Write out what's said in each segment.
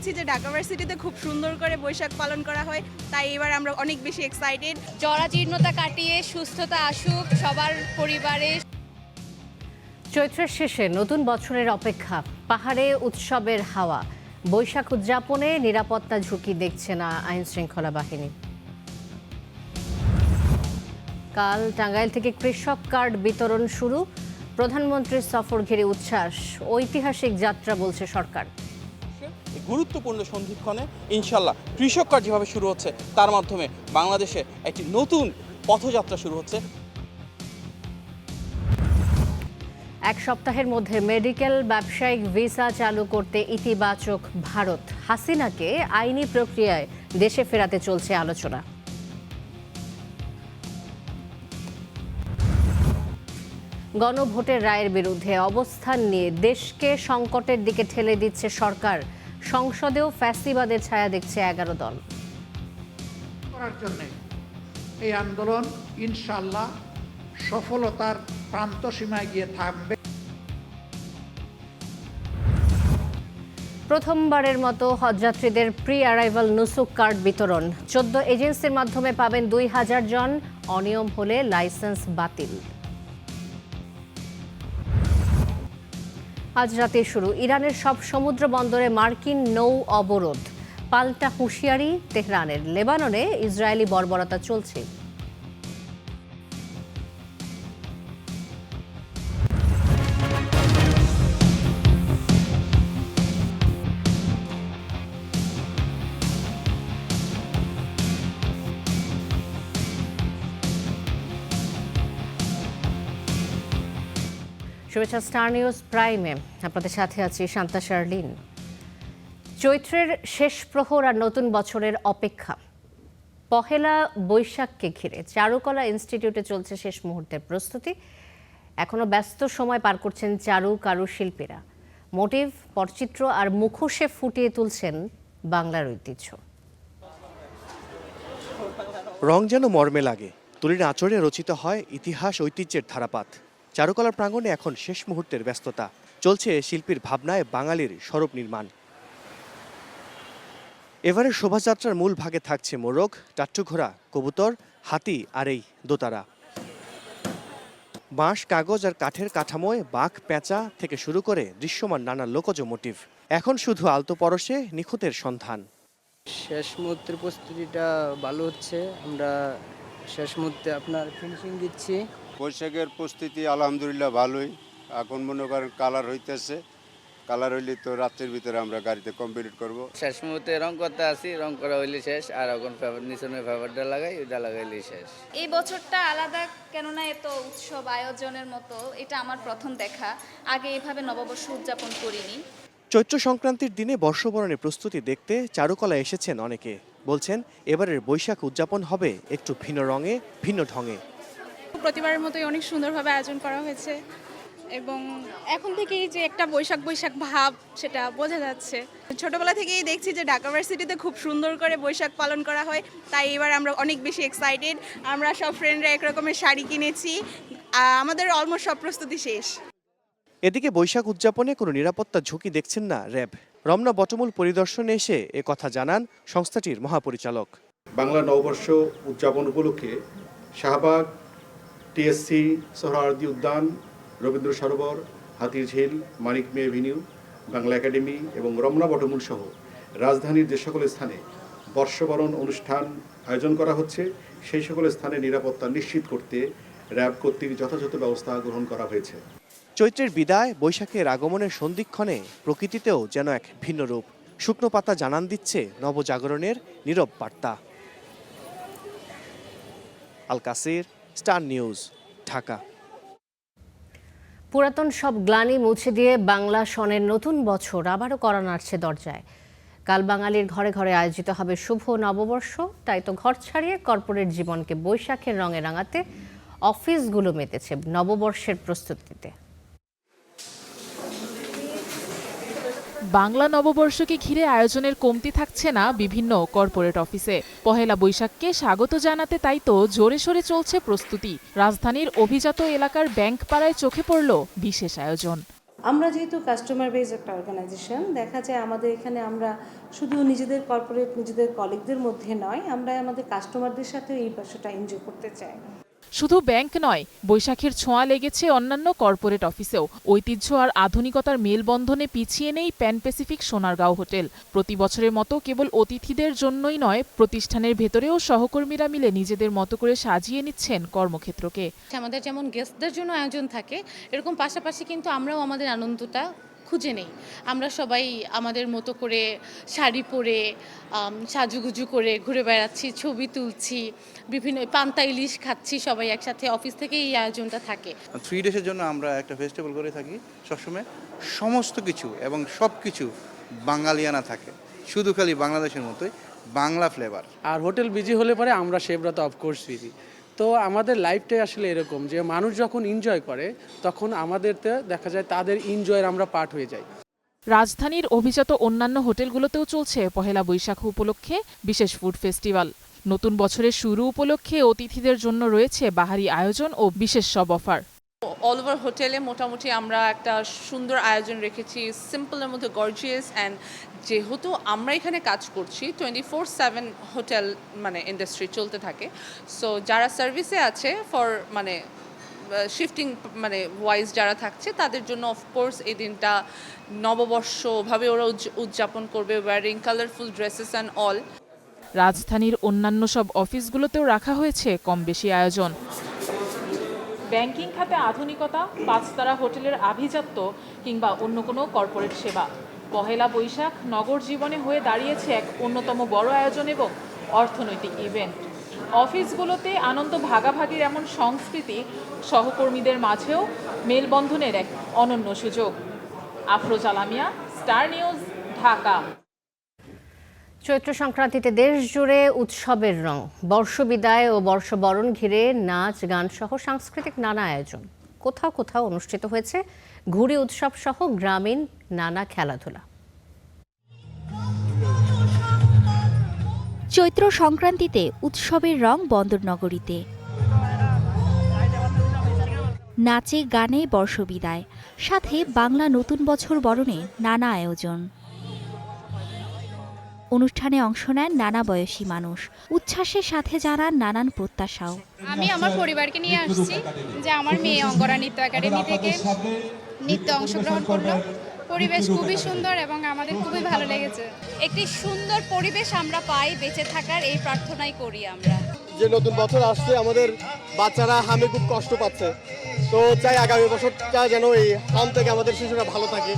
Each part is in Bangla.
দেখছি যে ঢাকা ভার্সিটিতে খুব সুন্দর করে বৈশাখ পালন করা হয়, তাই এবার আমরা অনেক বেশি এক্সাইটেড। জরাজীর্ণতা কাটিয়ে সুস্থতা আসুক সবার পরিবারে। চৈত্রের শেষে নতুন বছরের অপেক্ষা, পাহাড়ে উৎসবের হাওয়া। বৈশাখ উদযাপনে নিরাপত্তা ঝুঁকি দেখছে না আইন শৃঙ্খলা বাহিনী। কাল টাঙ্গাইল থেকে কৃষক কার্ড বিতরণ শুরু, প্রধানমন্ত্রীর সফর ঘিরে উচ্ছ্বাস। ঐতিহাসিক যাত্রা বলছে সরকার। গুরুত্বপূর্ণ সন্ধিক্ষণে ইনশাল্লাহ কৃষক কার্ড যেভাবে শুরু হচ্ছে, তার মাধ্যমে বাংলাদেশে একটি নতুন পথযাত্রা শুরু হচ্ছে। এক সপ্তাহের মধ্যে মেডিকেল ব্যবসায়িক ভিসা চালু করতে ইতিবাচক ভারত। হাসিনাকে আইনি প্রক্রিয়ায় দেশে ফেরাতে চলছে আলোচনা। গণভোটের রায়ের বিরুদ্ধে অবস্থান নিয়ে দেশকে সংকটের দিকে ঠেলে দিচ্ছে সরকার। সংসদেও ফ্যাসিবাদের ছায়া দেখছে 11 দল। করার জন্য এই আন্দোলন ইনশাআল্লাহ সফলতার প্রান্ত সীমায় গিয়ে থাকবে। প্রথমবারের মতো হজযাত্রীদের প্রি অ্যারাইভাল নুসুক কার্ড বিতরণ। 14 এজেন্সির মাধ্যমে পাবেন 2000 জন। অনিয়ম হলে লাইসেন্স বাতিল। আজ রাতে শুরু ইরানের সব সমুদ্র বন্দরে মার্কিন নৌ অবরোধ। পাল্টা হুঁশিয়ারি তেহরানের। লেবাননে ইসরায়েলি বর্বরতা চলছে। শুভেচ্ছা স্টার নিউজ প্রাইমে, আপনাদের সাথে আছি শান্তা শার্লিন। চৈত্রের শেষ প্রহর আর নতুন বছরের অপেক্ষা। পহেলা বৈশাখকে ঘিরে চারুকলা ইনস্টিটিউটে চলছে শেষ মুহূর্তের প্রস্তুতি। এখনো ব্যস্ত সময় পার করছেন কারুশিল্পীরা। মোটিভ, পটচিত্র আর মুখোশে ফুটিয়ে তুলছেন বাংলার ঐতিহ্য। রং যেন মর্মে লাগে, তুলির আঁচড়ে রচিত হয় ইতিহাস ঐতিহ্যের ধারাপাত। চারুকলার প্রাঙ্গণে এখন শেষ মুহূর্তের ব্যস্ততা। চলছে শিল্পীর ভাবনায় বাঙালির স্বরূপ নির্মাণ। এবারের শোভাযাত্রার মূল ভাগে থাকছে মোরগ, টাট্টুঘোড়া, কবুতর, হাতি আর এই দোতারা। বাঁশ, কাগজ আর কাঠের কাঠামোয় বাঘ, পেঁচা থেকে শুরু করে দৃশ্যমান নানা লোকজ মোটিভ। এখন শুধু আলতো পরশে নিখুঁতের সন্ধান। শেষ মুহূর্তের প্রস্তুতিটা ভালো হচ্ছে। আমরা শেষ মুহূর্তে আপনার ফিনিশিং দিচ্ছি। বৈশাখের প্রস্তুতি আলহামদুলিল্লাহ ভালোই। এখন মনে করেন কালার হইতেছে, কালার হইলে তো রাত্রের ভিতরে আমরা গাড়িতে কমপ্লিট করব। শেষ মুহূর্তে রং করতে আসি, রং করা হইলে শেষ। আর এখন নিচনের ফেভারটা লাগাই, ওইটা লাগাইলেই শেষ। এই বছরটা আলাদা, কেননা এত উৎসব আয়োজনের মতো এটা আমার প্রথম দেখা। আগে এভাবে নববর্ষ উদযাপন করিনি। চৈত্র সংক্রান্তির দিনে বর্ষবরণের প্রস্তুতি দেখতে চারুকলা এসেছেন অনেকে। বলছেন এবারের বৈশাখ উদযাপন হবে একটু ভিন্ন রঙে, ভিন্ন ঢঙে। প্রতিবারের মতোই অনেক সুন্দরভাবে আয়োজন করা হয়েছে এবং এখন থেকেই যে একটা বৈশাখ বৈশাখ ভাব সেটা বোঝা যাচ্ছে। ছোটবেলা থেকেই দেখছি যে ঢাকা ভার্সিটিতে খুব সুন্দর করে বৈশাখ পালন করা হয়, তাই এবার আমরা অনেক বেশি এক্সাইটেড। আমরা সব ফ্রেন্ডরা এক রকমের শাড়ি কিনেছি। আমাদের অলমোস্ট সব প্রস্তুতি শেষ। এদিকে বৈশাখ উদযাপনে কোনো নিরাপত্তা ঝুঁকি দেখছেন না র্যাব। রমনা বটমূল পরিদর্শনে এসে কথা জানান সংস্থাটির মহাপরিচালক। বাংলা নববর্ষ উদযাপন উপলক্ষে শাহবাগ, টিএসসি, সোহরাওয়ার্দী উদ্যান, রবীন্দ্র সরোবর, হাতিরঝিল, মানিক মে এভিনিউ, বাংলা একাডেমি এবং রমনা বটমূল সহ রাজধানীর যে সকল স্থানে বর্ষবরণ অনুষ্ঠান আয়োজন করা হচ্ছে, সেই সকল স্থানে নিরাপত্তা নিশ্চিত করতে র্যাব কর্তৃক যথাযথ ব্যবস্থা গ্রহণ করা হয়েছে। চৈত্রের বিদায়, বৈশাখের আগমনের সন্ধিক্ষণে প্রকৃতিতেও যেন এক ভিন্ন রূপ। শুকনো পাতা জানান দিচ্ছে নবজাগরণের নীরব বার্তা। আল কাসির, স্টার নিউজ, ঢাকা। পুরাতন সব গ্লানি মুছে দিয়ে বাংলা সনের নতুন বছর আবারও করা নাড়ছে দরজায়। কাল বাঙালির ঘরে ঘরে আয়োজিত হবে শুভ নববর্ষ। তাই তো ঘর ছাড়িয়ে কর্পোরেট জীবনকে বৈশাখের রঙে রাঙাতে অফিসগুলো মেতেছে নববর্ষের প্রস্তুতিতে। বাংলা নববর্ষকে ঘিরে আয়োজনের কমতি থাকছে না বিভিন্ন কর্পোরেট অফিসে। পহেলা বৈশাখকে স্বাগত জানাতে তাই তো জোরে সোরে চলছে প্রস্তুতি। রাজধানীর অভিজাত এলাকার ব্যাংক পাড়ায় চোখে পড়ল বিশেষ আয়োজন। আমরা যেহেতু কাস্টমার বেস একটা অর্গানাইজেশন, দেখা যায় আমাদের এখানে আমরা শুধু নিজেদের কর্পোরেট নিজেদের কলিগদের মধ্যে নয়, আমরা আমাদের কাস্টমারদের সাথেও এই বিষয়টা এনজয় করতে চাই। শুধু ব্যাংক নয়, বৈশাখীর ছোঁয়া লেগেছে অন্যান্য কর্পোরেট অফিসেও। ঐতিহ্য আর আধুনিকতার মেলবন্ধনে পিছিয়ে নেই প্যান প্যাসিফিক সোনারগাঁও হোটেল। প্রতি বছরের মতো কেবল অতিথিদের জন্যই নয়, প্রতিষ্ঠানের ভেতরেও সহকর্মীরা মিলে নিজেদের মতো করে সাজিয়ে নিচ্ছেন কর্মক্ষেত্রকে। আমাদের যেমন গেস্টদের জন্য আয়োজন থাকে, এরকম পাশাপাশি কিন্তু আমরাও আমাদের আনন্দটা খুঁজে নেই। আমরা সবাই আমাদের মতো করে শাড়ি পরে সাজুগুজু করে ঘুরে বেড়াচ্ছি, ছবি তুলছি, বিভিন্ন পান্তা ইলিশ খাচ্ছি সবাই একসাথে। অফিস থেকে এই আয়োজনটা থাকে। 3 ডেজের জন্য আমরা একটা ফেস্টিভ্যাল করে থাকি সবসময়। সমস্ত কিছু এবং সব কিছু বাঙালিয়ানা থাকে, শুধু খালি বাংলাদেশের মতোই বাংলা ফ্লেভার। আর হোটেল বিজি হলে পরে আমরা শেফরা তো অফকোর্স বিজি। তো আমাদের লাইফটাই আসলে এরকম যে মানুষ যখন এনজয় করে তখন আমাদেরতে দেখা যায় তাদের এনজয়ের আমরা পার্ট হয়ে যাই। রাজধানীর অভিজাত অন্যান্য হোটেলগুলোতেও চলছে পহেলা বৈশাখ উপলক্ষে বিশেষ ফুড ফেস্টিভ্যাল। নতুন বছরের শুরু উপলক্ষে অতিথিদের জন্য রয়েছে বাহারি আয়োজন ও বিশেষ সব অফার। অল ওভার হোটেলে মোটামুটি আমরা একটা সুন্দর আয়োজন রেখেছি, সিম্পলের মধ্যে গর্জিয়াস। অ্যান্ড যেহেতু আমরা এখানে কাজ করছি 24/7 হোটেল ইন্ডাস্ট্রি চলতে থাকে, সো যারা সার্ভিসে আছে ফর শিফটিং ওয়াইজ যারা থাকছে তাদের জন্য অফকোর্স এই দিনটা নববর্ষভাবে ওরা উদযাপন করবে, wearing colourful dresses and all. রাজধানীর অন্যান্য সব অফিসগুলোতেও রাখা হয়েছে কম বেশি আয়োজন। ব্যাংকিং খাতে আধুনিকতা, 5 তারা হোটেলের আভিজাত্য কিংবা অন্য কোনো কর্পোরেট সেবা, পহেলা বৈশাখ নগর জীবনে হয়ে দাঁড়িয়েছে এক অন্যতম বড় আয়োজন এবং অর্থনৈতিক ইভেন্ট। অফিসগুলোতে আনন্দ ভাগাভাগির এমন সংস্কৃতি সহকর্মীদের মাঝেও মেলবন্ধনের এক অনন্য সুযোগ। Afroza Lamia, star news, Dhaka. চৈত্র সংক্রান্তিতে দেশ জুড়ে উৎসবের রং, বর্ষবিদায় ও বর্ষবরণ ঘিরে নাচ গান সহ সাংস্কৃতিক নানা আয়োজন। কোথাও কোথাও অনুষ্ঠিত হয়েছে ঘুড়ি উৎসব সহ গ্রামীণ নানা খেলাধুলা। চৈত্র সংক্রান্তিতে উৎসবের রং বন্দরনগরীতে। নাচে গানে বর্ষবিদায়, সাথে বাংলা নতুন বছর বরণে নানা আয়োজন। অনুষ্ঠানে অংশ নেন নানা বয়সী মানুষ, উচ্ছ্বাসের সাথে জানান নানান প্রত্যাশাও। আমি আমার পরিবারকে নিয়ে আসছি, যে আমার মেয়ে অঙ্গরা নৃত্য একাডেমি থেকে নৃত্য অংশগ্রহণ করলো। পরিবেশ খুবই সুন্দর এবং আমাদের খুবই ভালো লেগেছে। একটি সুন্দর পরিবেশ আমরা পাই বেঁচে থাকার, এই প্রার্থনাই করি আমরা। যে নতুন বছর আসছে, আমাদের বাচ্চারা হামে খুব কষ্ট পাচ্ছে, তো চাই আগামী বছরটা যেন এই হাম থেকে আমাদের শিশুরা ভালো থাকে।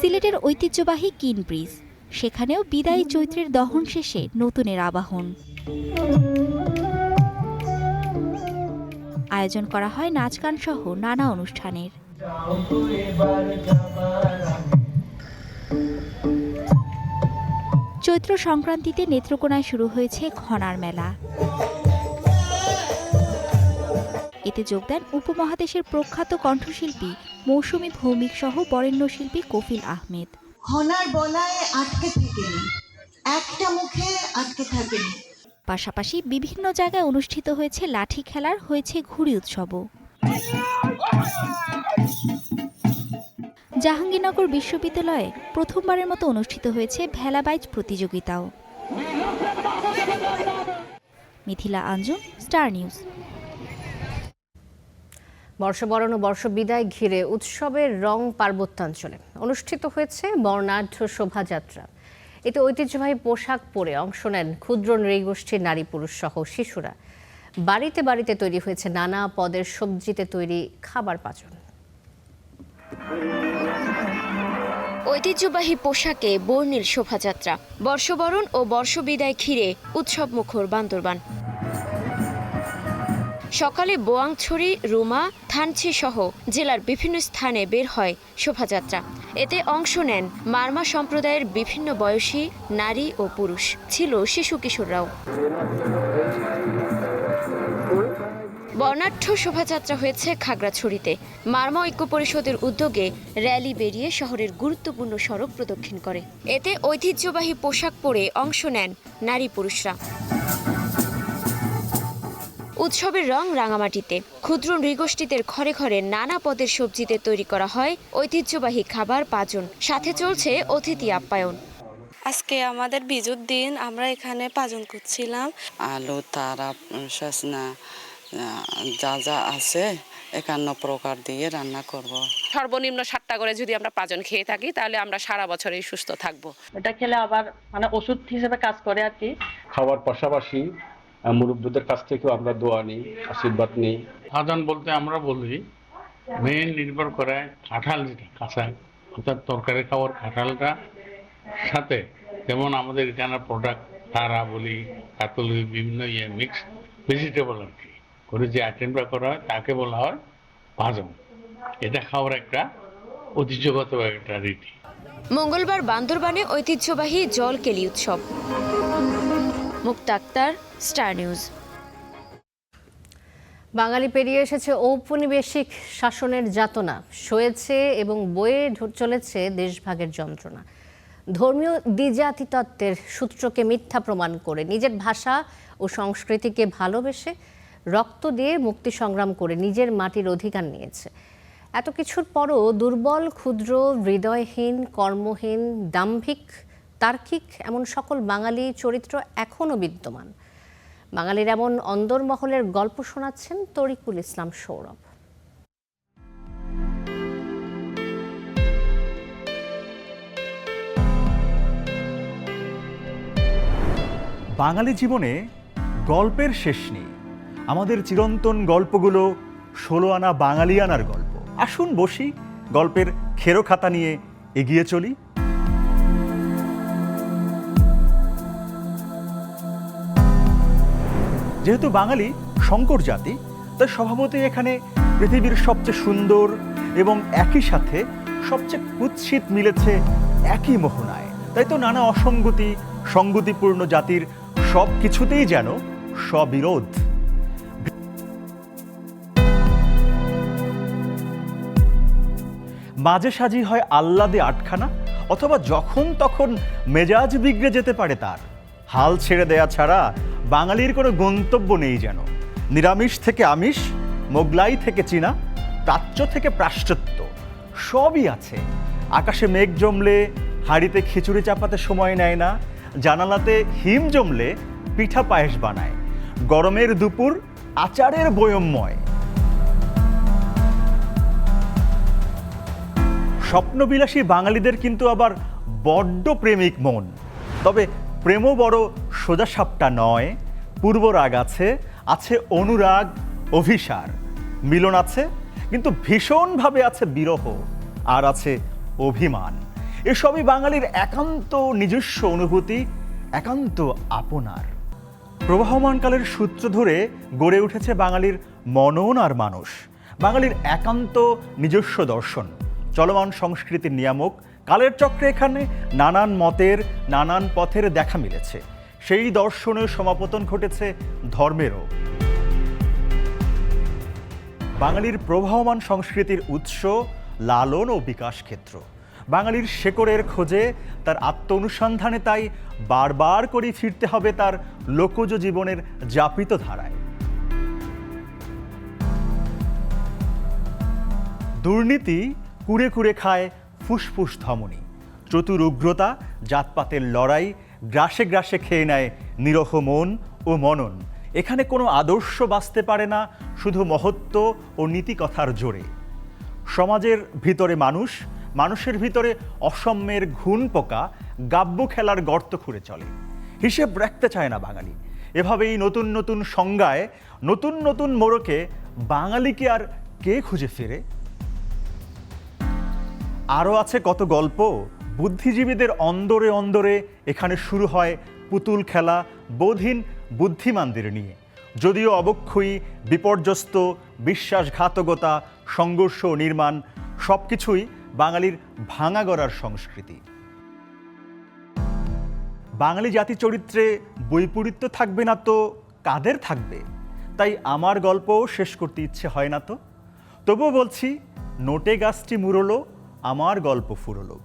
সিলেটের ঐতিহ্যবাহী কিন ব্রিজ, সেখানেও বিদায়ী চৈত্রের দহন শেষে নতুনের আবাহন। আয়োজন করা হয় নাচ গান সহ নানা অনুষ্ঠানের। চৈত্র সংক্রান্তিতে নেত্রকোনায় শুরু হয়েছে ঘনার মেলা। এতে যোগ দেন উপমহাদেশের প্রখ্যাত কণ্ঠশিল্পী মৌসুমী ভৌমিক সহ বরেণ্য শিল্পী কফিল আহমেদ। ঘনার বলায় আটকে থাকেনি, একটা মুখে আটকে থাকেনি। পাশাপাশি বিভিন্ন জায়গায় অনুষ্ঠিত হয়েছে লাঠি খেলার, হয়েছে ঘুড়ি উৎসবও। জাহাঙ্গীরনগর বিশ্ববিদ্যালয়ে প্রথমবারের মতো অনুষ্ঠিত হয়েছে ভেলাবাইজ প্রতিযোগিতাও। Mithila Anjum, star news. বর্ষবরণ ও বর্ষবিদায় ঘিরে উৎসবের রং পার্বত্যাঞ্চলে অনুষ্ঠিত হয়েছে বর্ণাঢ্য শোভাযাত্রা। এতে ঐতিহ্যবাহী পোশাক পরে অংশ নেন ক্ষুদ্র নৃগোষ্ঠীর নারী পুরুষ সহ শিশুরা। বাড়িতে বাড়িতে তৈরি হয়েছে নানা পদের সবজিতে তৈরি খাবার পাচন। ঐতিহ্যবাহী পোশাকে বর্ণিল শোভাযাত্রা, বর্ষবরণ ও বর্ষবিদায় ঘিরে উৎসব মুখর বান্দরবান। সকালে বোয়াংছড়ি, রুমা, থানচি সহ জেলার বিভিন্ন স্থানে বের হয় শোভাযাত্রা। এতে অংশ নেন মারমা সম্প্রদায়ের বিভিন্ন বয়সী নারী ও পুরুষ, ছিল শিশু কিশোররাও। বর্ণাঢ্য শোভাযাত্রা হয়েছে খাগড়াছড়িতে। মারমা ঐক্য পরিষদের উদ্যোগে র্যালি বেরিয়ে শহরের গুরুত্বপূর্ণ সড়ক প্রদক্ষিণ করে। এতে ঐতিহ্যবাহী পোশাক পরে অংশ নেন নারী পুরুষরা। উৎসবের রং রাঙামাটিতে। ক্ষুদ্র নৃগোষ্ঠীদের ঘরে ঘরে নানা পদের সবজিতে তৈরি করা হয় ঐতিহ্যবাহী খাবার পাজন, সাথে চলছে অতিথি আপ্যায়ন। আজকে আমাদের বিজুর দিন, আমরা এখানে পাজন করছিলাম। আলু, তারা, সজনা যা যা আছে 51 প্রকার দিয়ে রান্না করব। সর্বনিম্ন 7টা করে যদি আমরা পাজন খেয়ে থাকি তাহলে আমরা সারা বছরই সুস্থ থাকব। এটা খেলে আবার মানে ওষুধ হিসেবে কাজ করে আর কি। খাওয়ার পাশাপাশি মুরব্বীদের কাছ থেকেও আমরা দোয়া নিই, আশীর্বাদ নিই। সাধারণ বলতে আমরা বলি মেইন নির্ভর করে কাঁঠাল, যেটা কাঁচা অর্থাৎ তরকারি খাওয়ার কাঁঠালটা সাথে, যেমন আমাদের এখানে প্রোডাক্ট তারা বলি, কাতল, বিভিন্ন মিক্স ভেজিটেবল আর কি করে যে আইটেমটা করা হয় তাকে বলা হয় ভাজন। এটা খাওয়ার একটা ঐতিহ্যগত একটা রীতি। মঙ্গলবার বান্দরবানে ঐতিহ্যবাহী জলকেলি উৎসব। মুক্তা আক্তার, স্টার নিউজ। বাঙালি পেরিয়ে এসেছে ঔপনিবেশিক শাসনের যাতনা, সয়েছে এবং বয়ে চলেছে দেশভাগের যন্ত্রণা। ধর্মীয় দ্বিজাতি তত্ত্বের সূত্রকে মিথ্যা প্রমাণ করে নিজের ভাষা ও সংস্কৃতিকে ভালোবেসে রক্ত দিয়ে মুক্তি সংগ্রাম করে নিজের মাটির অধিকার নিয়েছে। এত কিছুর পরও দুর্বল, ক্ষুদ্র, হৃদয়হীন, কর্মহীন, দাম্ভিক, তার্কিক এমন সকল বাঙালি চরিত্র এখনও বিদ্যমান। বাঙালির এমন অন্দরমহলের গল্প শোনাচ্ছেন তরিকুল ইসলাম সৌরভ। বাঙালি জীবনে গল্পের শেষ নেই। আমাদের চিরন্তন গল্পগুলো 16 আনা বাঙালিয়ানার গল্প। আসুন বসি, গল্পের খেরো খাতা নিয়ে এগিয়ে চলি। যেহেতু বাঙালি সংকর জাতি, তাই স্বভাবতই এখানে পৃথিবীর সবচেয়ে সুন্দর এবং একই সাথে সবচেয়ে কুৎসিত মিলেছে একই মোহনায়। তাই তো নানা অসঙ্গতি, সংগতিপূর্ণ জাতির সব কিছুতেই যেন স্ববিরোধ। মাঝে সাজি হয় আহ্লাদে আটখানা, অথবা যখন তখন মেজাজ বিগড়ে যেতে পারে তার। হাল ছেড়ে দেয়া ছাড়া বাঙালির কোনো গন্তব্য নেই যেন। নিরামিষ থেকে আমিষ, মোগলাই থেকে চীনা, প্রাচ্য থেকে পাশ্চাত্য, সবই আছে। আকাশে মেঘ জমলে হাঁড়িতে খিচুড়ি চাপাতে সময় নেয় না, জানালাতে হিম জমলে পিঠা পায়েস বানায়, গরমের দুপুর আচারের বয়মময়। স্বপ্নবিলাসী বাঙালিদের কিন্তু আবার বড্ড প্রেমিক মন। তবে প্রেমও বড় সোজাসাপটা নয়। পূর্বরাগ আছে, আছে অনুরাগ, অভিসার। মিলন আছে, কিন্তু ভীষণভাবে আছে বিরহ, আর আছে অভিমান। এসবই বাঙালির একান্ত নিজস্ব অনুভূতি, একান্ত আপনার। প্রবাহমানকালের সূত্র ধরে গড়ে উঠেছে বাঙালির মনন আর মানুষ, বাঙালির একান্ত নিজস্ব দর্শন, চলমান সংস্কৃতির নিয়ামক। কালের চক্রে এখানে নানান মতের, নানান পথের দেখা মিলেছে। সেই দর্শনের সমাপতন ঘটেছে ধর্মেরও। বাঙালির প্রবাহমান সংস্কৃতির উৎস, লালন ও বিকাশ ক্ষেত্র। বাঙালির শেকড়ের খোঁজে, তার আত্ম অনুসন্ধানে তাই বারবার করে ফিরতে হবে তার লোকজ জীবনের যাপিত ধারায়। দুর্নীতি কুরে কুরে খায় ফুসফুস ধমনী, চতুর উগ্রতা, জাতপাতের লড়াই গ্রাসে গ্রাসে খেয়ে নেয় নিরহ মন ও মনন। এখানে কোনো আদর্শ বাঁচতে পারে না শুধু মহত্ব ও নীতিকথার জোরে। সমাজের ভিতরে মানুষ, মানুষের ভিতরে অসাম্যের ঘুণ পোকা গাব্য খেলার গর্ত খুঁড়ে চলে। হিসেব রাখতে চায় না বাঙালি। এভাবেই নতুন নতুন সংজ্ঞায়, নতুন নতুন মোড়কে বাঙালিকে আর কে খুঁজে ফিরে? আরও আছে কত গল্প। বুদ্ধিজীবীদের অন্দরে অন্দরে এখানে শুরু হয় পুতুল খেলা বোধহীন বুদ্ধিমানদের নিয়ে। যদিও অবক্ষয়ী, বিপর্যস্ত, বিশ্বাসঘাতকতা, সংঘর্ষ, নির্মাণ সবকিছুই বাঙালির ভাঙা গড়ার সংস্কৃতি। বাঙালি জাতি চরিত্রে বৈপরীত্য থাকবে না তো কাদের থাকবে? তাই আমার গল্পও শেষ করতে ইচ্ছে হয় না তো। তবুও বলছি, নোটে গাছটি মুড়লো, আমার গল্প ফুরলো।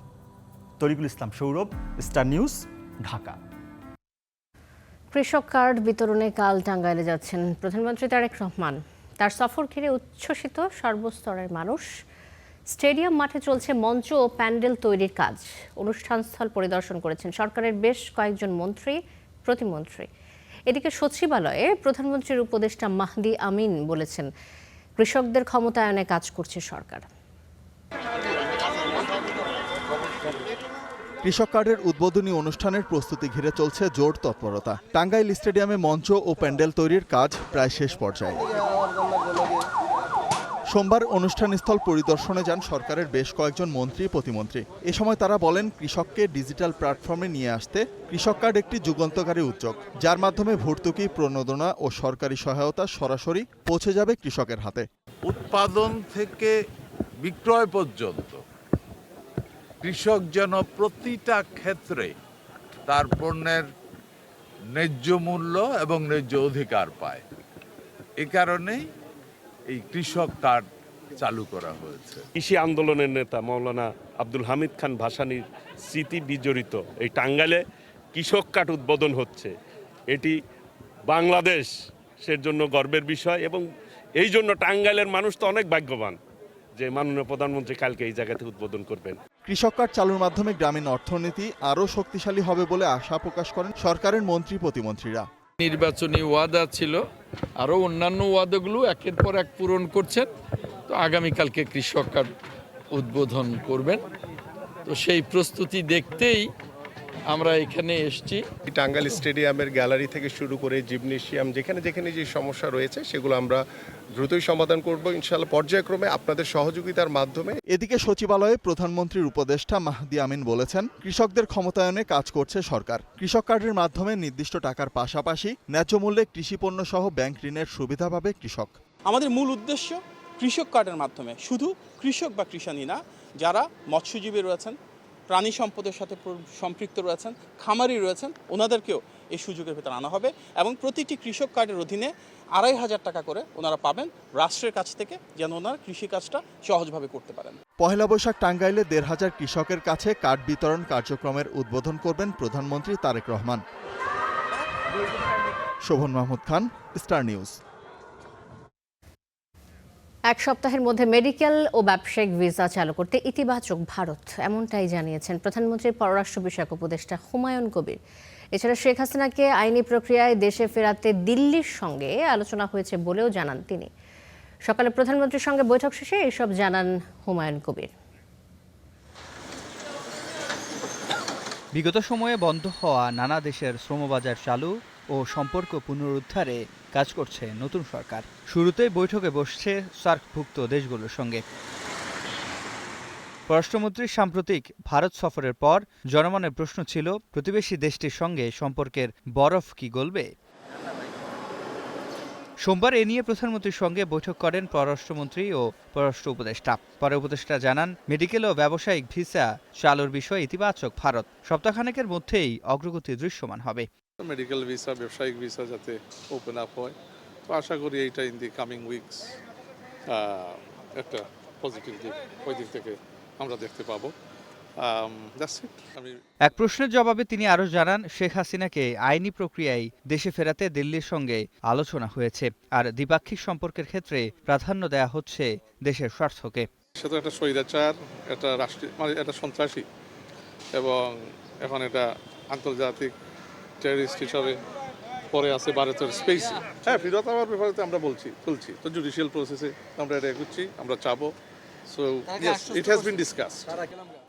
তরিকুল ইসলাম সৌরভ, স্টার নিউজ, ঢাকা। কৃষক কার্ড বিতরণে কাল টাঙ্গাইলে যাচ্ছেন প্রধানমন্ত্রী তারেক রহমান। তার সফর ঘিরে উচ্ছ্বসিত সর্বস্তরের মানুষ। স্টেডিয়াম মাঠে চলছে মঞ্চ ও প্যান্ডেল তৈরির কাজ। অনুষ্ঠানস্থল পরিদর্শন করেছেন সরকারের বেশ কয়েকজন মন্ত্রী, প্রতিমন্ত্রী। এদিকে সচিবালয়ে প্রধানমন্ত্রীর উপদেষ্টা মাহদি আমিন বলেছেন, কৃষকদের ক্ষমতায়নে কাজ করছে সরকার। কৃষক কার্ডের উদ্বোধনী অনুষ্ঠানের প্রস্তুতি ঘিরে চলছে জোর তৎপরতা। টাঙ্গাইল স্টেডিয়ামে মঞ্চ ও প্যান্ডেল তৈরির কাজ প্রায় শেষ পর্যায়ে। সোমবার অনুষ্ঠানস্থল পরিদর্শনে যান সরকারের বেশ কয়েকজন মন্ত্রী, প্রতিমন্ত্রী। এ সময় তারা বলেন, কৃষককে ডিজিটাল প্ল্যাটফর্মে নিয়ে আসতে কৃষক কার্ড একটি যুগান্তকারী উদ্যোগ, যার মাধ্যমে ভর্তুকি, প্রণোদনা ও সরকারি সহায়তা সরাসরি পৌঁছে যাবে কৃষকের হাতে। উৎপাদন থেকে বিক্রয় পর্যন্ত কৃষক যেন প্রতিটা ক্ষেত্রে তার পণ্যের ন্যায্য মূল্য এবং ন্যায্য অধিকার পায়। এ কারণেই এই কৃষক কার্ড চালু করা হয়েছে। কৃষি আন্দোলনের নেতা মাওলানা আব্দুল হামিদ খান ভাসানীর স্মৃতি বিজড়িত এই টাঙ্গাইলে কৃষক কার্ড উদ্বোধন হচ্ছে। এটি বাংলাদেশের জন্য গর্বের বিষয় এবং এই জন্য টাঙ্গাইলের মানুষ তো অনেক ভাগ্যবান যে মাননীয় প্রধানমন্ত্রী কালকে এই জায়গাতে উদ্বোধন করবেন। কৃষক কার্ড চালুর মাধ্যমে গ্রামীণ অর্থনীতি আরও শক্তিশালী হবে বলে আশা প্রকাশ করেন সরকারের মন্ত্রী, প্রতিমন্ত্রীরা। নির্বাচনী ওয়াদা ছিল, আরও অন্যান্য ওয়াদাগুলো একের পর এক পূরণ করছেন। তো আগামীকালকে কৃষক কার্ড উদ্বোধন করবেন। তো সেই প্রস্তুতি দেখতেই আমরা এখানে এসেছি। টাঙ্গাইল স্টেডিয়ামের গ্যালারি থেকে শুরু করে জিমনেশিয়াম, যেখানে যেখানে যে সমস্যা রয়েছে সেগুলো আমরা দ্রুতই সমাধান করব ইনশাআল্লাহ, পর্যায়ক্রমে আপনাদের সহযোগিতার মাধ্যমে। এদিকে সচিবালয়ে প্রধানমন্ত্রীর উপদেষ্টা মাহদি আমিন বলেছেন, কৃষকদের ক্ষমতায়নে কাজ করছে সরকার। কৃষক কার্ডের মাধ্যমে নির্দিষ্ট টাকার পাশাপাশি ন্যায্য মূল্যে কৃষিপণ্য সহ ব্যাংক ঋণের সুবিধা পাবে কৃষক। আমাদের মূল উদ্দেশ্য কৃষক কার্ডের মাধ্যমে শুধু কৃষক বা কৃষানি না, যারা মৎস্যজীবী রয়েছেন, প্রাণী সম্পদের সাথে সম্পৃক্ত রয়েছেন, খামারি রয়েছেন, ওনাদেরকেও এই সুযোগের ভেতরে আনা হবে এবং প্রতিটি কৃষক কার্ডের অধীনে ২৫০০ টাকা করে ওনারা পাবেন রাষ্ট্রের কাছ থেকে, যেন ওনারা কৃষিকাজটা সহজভাবে করতে পারেন। পহেলা বৈশাখ টাঙ্গাইলে ১৫০০ কৃষকের কাছে কার্ড বিতরণ কার্যক্রমের উদ্বোধন করবেন প্রধানমন্ত্রী তারেক রহমান। শোভন মাহমুদ খান, স্টার নিউজ। এক সপ্তাহের মধ্যে মেডিকেল ও ব্যবসায়িক ভিসা চালু করতে ইতিবাচক ভারত, এমনটাই জানিয়েছেন প্রধানমন্ত্রীর পররাষ্ট্র বিষয়ক উপদেষ্টা হুমায়ুন কবির। এছাড়া শেখ হাসিনাকে আইনি প্রক্রিয়ায় দেশে ফেরাতে দিল্লির সঙ্গে আলোচনা হয়েছে বলেও জানান তিনি। সকালে প্রধানমন্ত্রীর সঙ্গে বৈঠক শেষে এসব জানান হুমায়ুন কবির। বিগত সময়ে বন্ধ হওয়া নানা দেশের শ্রমবাজার চালু ও সম্পর্ক পুনরুদ্ধারে কাজ করছে নতুন সরকার। শুরুতেই বৈঠকে বসছে সার্কভুক্ত দেশগুলোর সঙ্গে। পররাষ্ট্রমন্ত্রীর সাম্প্রতিক ভারত সফরের পর জনমনের প্রশ্ন ছিল, প্রতিবেশী দেশটির সঙ্গে সম্পর্কের বরফ কি গলবে? সোমবার এ নিয়ে প্রধানমন্ত্রীর সঙ্গে বৈঠক করেন পররাষ্ট্রমন্ত্রী ও পররাষ্ট্র উপদেষ্টা। পরে উপদেষ্টা জানান, মেডিকেল ও ব্যবসায়িক ভিসা চালুর বিষয়ে ইতিবাচক ভারত। সপ্তাহখানেকের মধ্যেই অগ্রগতি দৃশ্যমান হবে। মেডিকেল ভিসা, ব্যবসায়িক ভিসা যাতে ওপেন আপ হয়, তো আশা করি এইটা ইন দি কামিং উইকস একটা পজিটিভ দিক, ওই দিক থেকে আমরা দেখতে পাবো। এক প্রশ্নের জবাবে তিনি আরও জানান, শেখ হাসিনাকে আইনি প্রক্রিয়ায় দেশে ফেরাতে দিল্লির সঙ্গে আলোচনা হয়েছে, আর দ্বিপাক্ষিক সম্পর্কের ক্ষেত্রে প্রাধান্য দেয়া হচ্ছে দেশের স্বার্থকে। সে তো একটা স্বৈরাচার, একটা রাষ্ট্রীয় মানে একটা সন্ত্রাসী, এবং এখন এটা আন্তর্জাতিক টেররিস্ট হিসাবে পরে আছে ভারতের স্পেসে। হ্যাঁ, ফিরত আমার ব্যাপারে তো আমরা চলছি তো জুডিশিয়াল প্রসেসে আমরা এটা এগোচ্ছি, আমরা চাবো।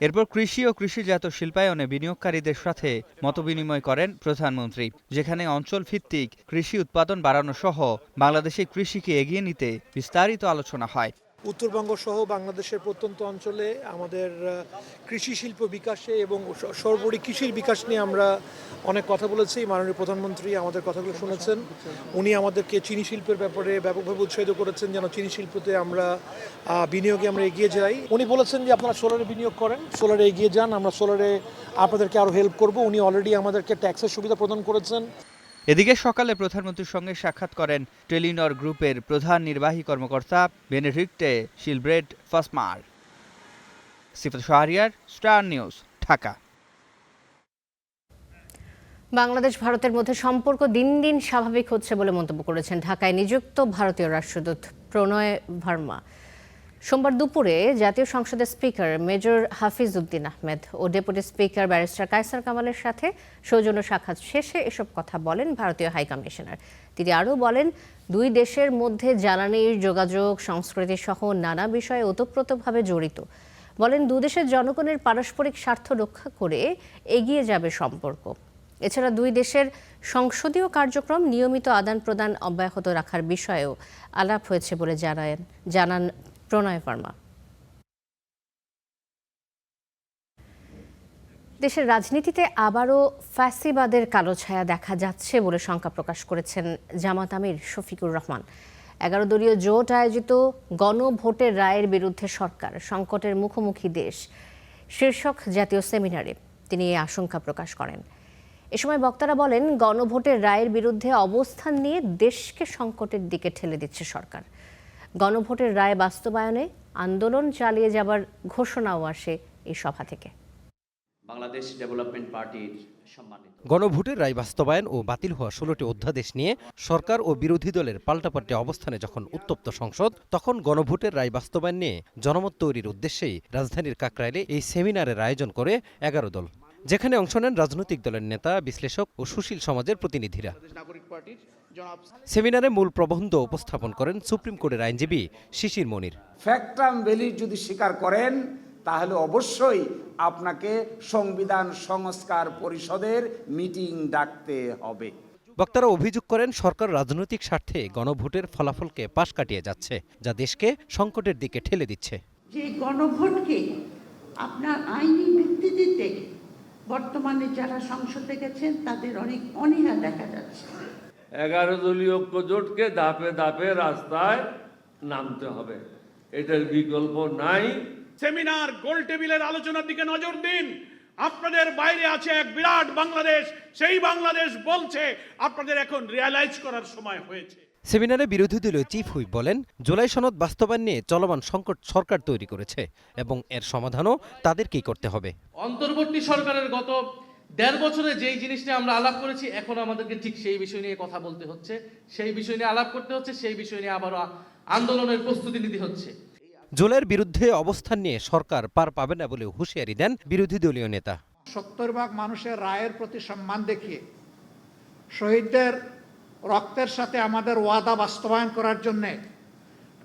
এরপর কৃষি ও কৃষিজাত শিল্পায়নে বিনিয়োগকারীদের সাথে মতবিনিময় করেন প্রধানমন্ত্রী, যেখানে অঞ্চল ভিত্তিক কৃষি উৎপাদন বাড়ানো সহ বাংলাদেশে কৃষিকে এগিয়ে নিতে বিস্তারিত আলোচনা হয়। উত্তরবঙ্গ সহ বাংলাদেশের প্রত্যন্ত অঞ্চলে আমাদের কৃষি শিল্প বিকাশে এবং সর্বোপরি কৃষির বিকাশ নিয়ে আমরা অনেক কথা বলেছি। মাননীয় প্রধানমন্ত্রী আমাদের কথাগুলো শুনেছেন। উনি আমাদেরকে চিনি শিল্পের ব্যাপারে ব্যাপকভাবে উৎসাহিত করেছেন, যেন চিনি শিল্পতে আমরা বিনিয়োগে আমরা এগিয়ে যাই। উনি বলেছেন যে আপনারা সোলারে বিনিয়োগ করেন, সোলারে এগিয়ে যান, আমরা সোলারে আপনাদেরকে আরও হেল্প করব। উনি অলরেডি আমাদেরকে ট্যাক্সের সুবিধা প্রদান করেছেন। এদিকে সকালে প্রধানমন্ত্রীর সঙ্গে সাক্ষাৎ করেন টেলিনর গ্রুপের প্রধান নির্বাহী কর্মকর্তা বেনেডিক্টে শিলব্রেড ফাসমার। সিফাত শাহরিয়ার, স্টার নিউজ, ঢাকা। বাংলাদেশ ভারতের মধ্যে সম্পর্ক দিন দিন স্বাভাবিক হচ্ছে বলে মন্তব্য করেছেন ঢাকায় নিযুক্ত ভারতীয় রাষ্ট্রদূত প্রণয় ভার্মা। সোমবার দুপুরে জাতীয় সংসদের স্পিকার মেজর হাফিজ উদ্দিন আহমেদ ও ডেপুটি স্পিকার ব্যারিস্টার কায়সার কামালের সাথে সৌজন্য সাক্ষাৎ শেষে এসব কথা বলেন ভারতীয় হাইকমিশনার। তিনি আরও বলেন, দুই দেশের মধ্যে জ্বালানির যোগাযোগ, সংস্কৃতি সহ নানা বিষয়ে ওতপ্রোতভাবে জড়িত। বলেন, দুদেশের জনগণের পারস্পরিক স্বার্থ রক্ষা করে এগিয়ে যাবে সম্পর্ক। এছাড়া দুই দেশের সংসদীয় কার্যক্রম নিয়মিত আদান প্রদান অব্যাহত রাখার বিষয়েও আলাপ হয়েছে বলে জানান প্রণয় ভার্মা। দেশের রাজনীতিতে আবারও ফ্যাসিবাদের কালো ছায়া দেখা যাচ্ছে বলে শঙ্কা প্রকাশ করেছেন জামাত আমির শফিকুর রহমান। 11 দলীয় জোট আয়োজিত গণভোটের রায়ের বিরুদ্ধে সরকার সংকটের মুখোমুখি দেশ শীর্ষক জাতীয় সেমিনারে তিনি এই আশঙ্কা প্রকাশ করেন। এ সময় বক্তারা বলেন, গণভোটের রায়ের বিরুদ্ধে অবস্থান নিয়ে দেশকে সংকটের দিকে ঠেলে দিচ্ছে সরকার। গণভোটের রায় বাস্তবায়নে আন্দোলন চালিয়ে যাবার ঘোষণাও আসে এই সভা থেকে। বাংলাদেশ ডেভেলপমেন্ট পার্টির সম্মানিত গণভোটের রায় বাস্তবায়ন ও বাতিল হওয়া 16টি অধ্যাদেশ নিয়ে সরকার ও বিরোধী দলের পাল্টাপাল্টি অবস্থানে যখন উত্তপ্ত সংসদ, তখন গণভোটের রায় বাস্তবায়ন নিয়ে জনমত তৈরির উদ্দেশ্যেই রাজধানীর কাকরাইলে এই সেমিনারের আয়োজন করে 11 দল, যেখানে অংশ নেন রাজনৈতিক দলের নেতা, বিশ্লেষক ও সুশীল সমাজের প্রতিনিধিরা। সেমিনারে মূল প্রবন্ধ উপস্থাপন করেন সুপ্রিম কোর্টের আইনজীবী শিশির মনির। ফ্যাক্ট অ্যান্ড ভ্যালু যদি স্বীকার করেন তাহলে অবশ্যই আপনাকে সংবিধান সংস্কার পরিষদের মিটিং ডাকতে হবে। বক্তারা অভিযোগ করেন, সরকার রাজনৈতিক স্বার্থে গণভোটের ফলাফলকে পাশ কাটিয়ে যাচ্ছে, যা দেশকে সংকটের দিকে ঠেলে দিচ্ছে। যে গণভোটকে আপনার আইনি ভিত্তি দিতে বর্তমানে যারা সংসদে গেছেন তাদের অনেক অনীহা দেখা যাচ্ছে। 11 দলীয় ঐক্যজোটকে ধাপে ধাপে রাস্তায় নামতে হবে, এটার বিকল্প নাই। সেমিনার গোল টেবিলের আলোচনার দিকে নজর দিন। আপনাদের বাইরে আছে এক বিরাট বাংলাদেশ, সেই বাংলাদেশ বলছে আপনাদের এখন রিয়ালাইজ করার সময় হয়েছে। সেমিনারে বিরোধী দলীয় চিফ হুইপ বলেন, জুলাই সনদ বাস্তবায়ন নিয়ে চলমান সংকট সরকার তৈরি করেছে এবং এর সমাধানও তাদেরকেই করতে হবে। অন্তর্বর্তী সরকারের গত 1.5 বছরে যেই জিনিসটা আমরা আলাপ করেছি, এখন আমাদেরকে ঠিক সেই বিষয় নিয়ে কথা বলতে হচ্ছে, সেই বিষয় নিয়ে আলাপ করতে হচ্ছে, সেই বিষয় নিয়ে আবারও আন্দোলনের প্রস্তুতি নিতে হচ্ছে। জুলাইয়ের বিরুদ্ধে অবস্থান নিয়ে সরকার পার পাবে না বলে হুঁশিয়ারি দেন বিরোধী দলীয় নেতা। 70 ভাগ মানুষের রায়ের প্রতি সম্মান দেখিয়ে শহীদদের রক্তের সাথে আমাদের ওয়াদা বাস্তবায়ন করার জন্যে,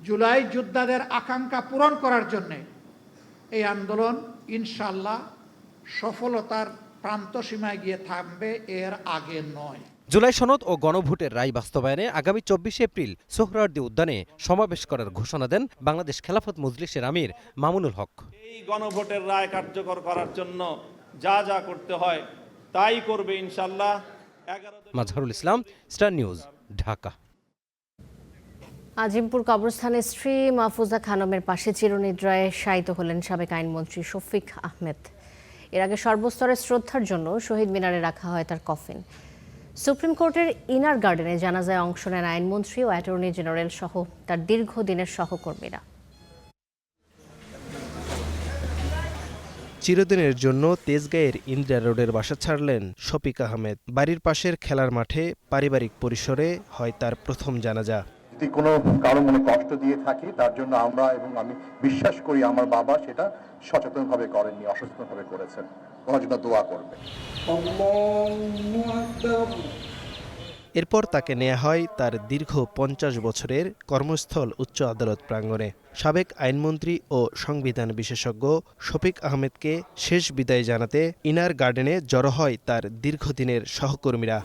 জুলাই যোদ্ধাদের আকাঙ্ক্ষা পূরণ করার জন্যে এই আন্দোলন ইনশাআল্লাহ সফলতার প্রান্ত সীমায় গিয়ে থামবে, এর আগে নয়। জুলাই সনদ ও গণভোটের রায় বাস্তবায়নে আগামী 24 এপ্রিল সোহরাওয়ার্দী উদ্যানে সমাবেশ করার ঘোষণা দেন বাংলাদেশ খেলাফত মজলিসের আমির মামুনুল হক। এই গণভোটের রায় কার্যকর করার জন্য যা যা করতে হয় তাই করবে ইনশাআল্লাহ। Mazharul Islam, star news, Dhaka. আজিমপুর কবরস্থানে স্ত্রী মাহফুজা খানমের পাশে চিরনিদ্রায় শায়িত হলেন সাবেক আইনমন্ত্রী শফিক আহমেদ। এর আগে সর্বস্তরে শ্রদ্ধার জন্য শহীদ মিনারে রাখা হয় তার কফিন। সুপ্রিম কোর্টের ইনার গার্ডেনে জানাজায় অংশ নেন আইনমন্ত্রী ও অ্যাটর্নি জেনারেল সহ তার দীর্ঘদিনের সহকর্মীরা। চিরদিনের জন্য তেজগাঁয়ের ইন্দিরা রোডের বাসা ছাড়লেন শফিক আহমেদ। বাড়ির পাশের খেলার মাঠে পারিবারিক পরিসরে হয় তার প্রথম জানাজা। যদি কোনো কারো মনে কষ্ট দিয়ে থাকি, তার জন্য আমরা এবং আমি বিশ্বাস করি আমার বাবা সেটা সচেতনভাবে করেননি, অসচেতনভাবে করেছেন। ওনার জন্য দোয়া করবে। এরপর তাকে নেওয়া হয় তার দীর্ঘ 50 বছরের কর্মস্থল উচ্চ আদালত প্রাঙ্গণে। সাবেক আইনমন্ত্রী ও সংবিধান বিশেষজ্ঞ শফিক আহমেদকে শেষ বিদায় জানাতে ইনার গার্ডেনে জড়ো হয় তার দীর্ঘদিনের সহকর্মীরা।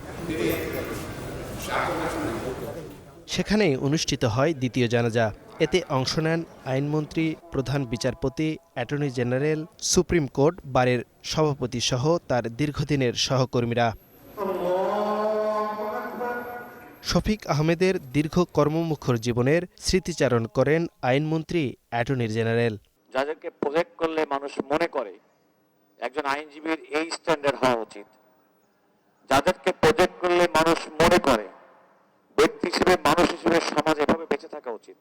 সেখানেই অনুষ্ঠিত হয় দ্বিতীয় জানাজা। এতে অংশ নেন আইনমন্ত্রী, প্রধান বিচারপতি, অ্যাটর্নি জেনারেল, সুপ্রিম কোর্ট বারের সভাপতি সহ তার দীর্ঘদিনের সহকর্মীরা। শফিক আহমেদের দীর্ঘ কর্মমুখর জীবনের স্মৃতিচারণ করেন আইনমন্ত্রী, অ্যাটর্নি জেনারেল। যাদেরকে প্রজেক্ট করলে মানুষ মনে করে একজন আইনজীবীর এই স্ট্যান্ডার্ড হওয়া উচিত, যাদেরকে প্রজেক্ট করলে মানুষ মনে করে ব্যক্তি হিসেবে, মানুষ হিসেবে সমাজে এভাবে বেঁচে থাকা উচিত,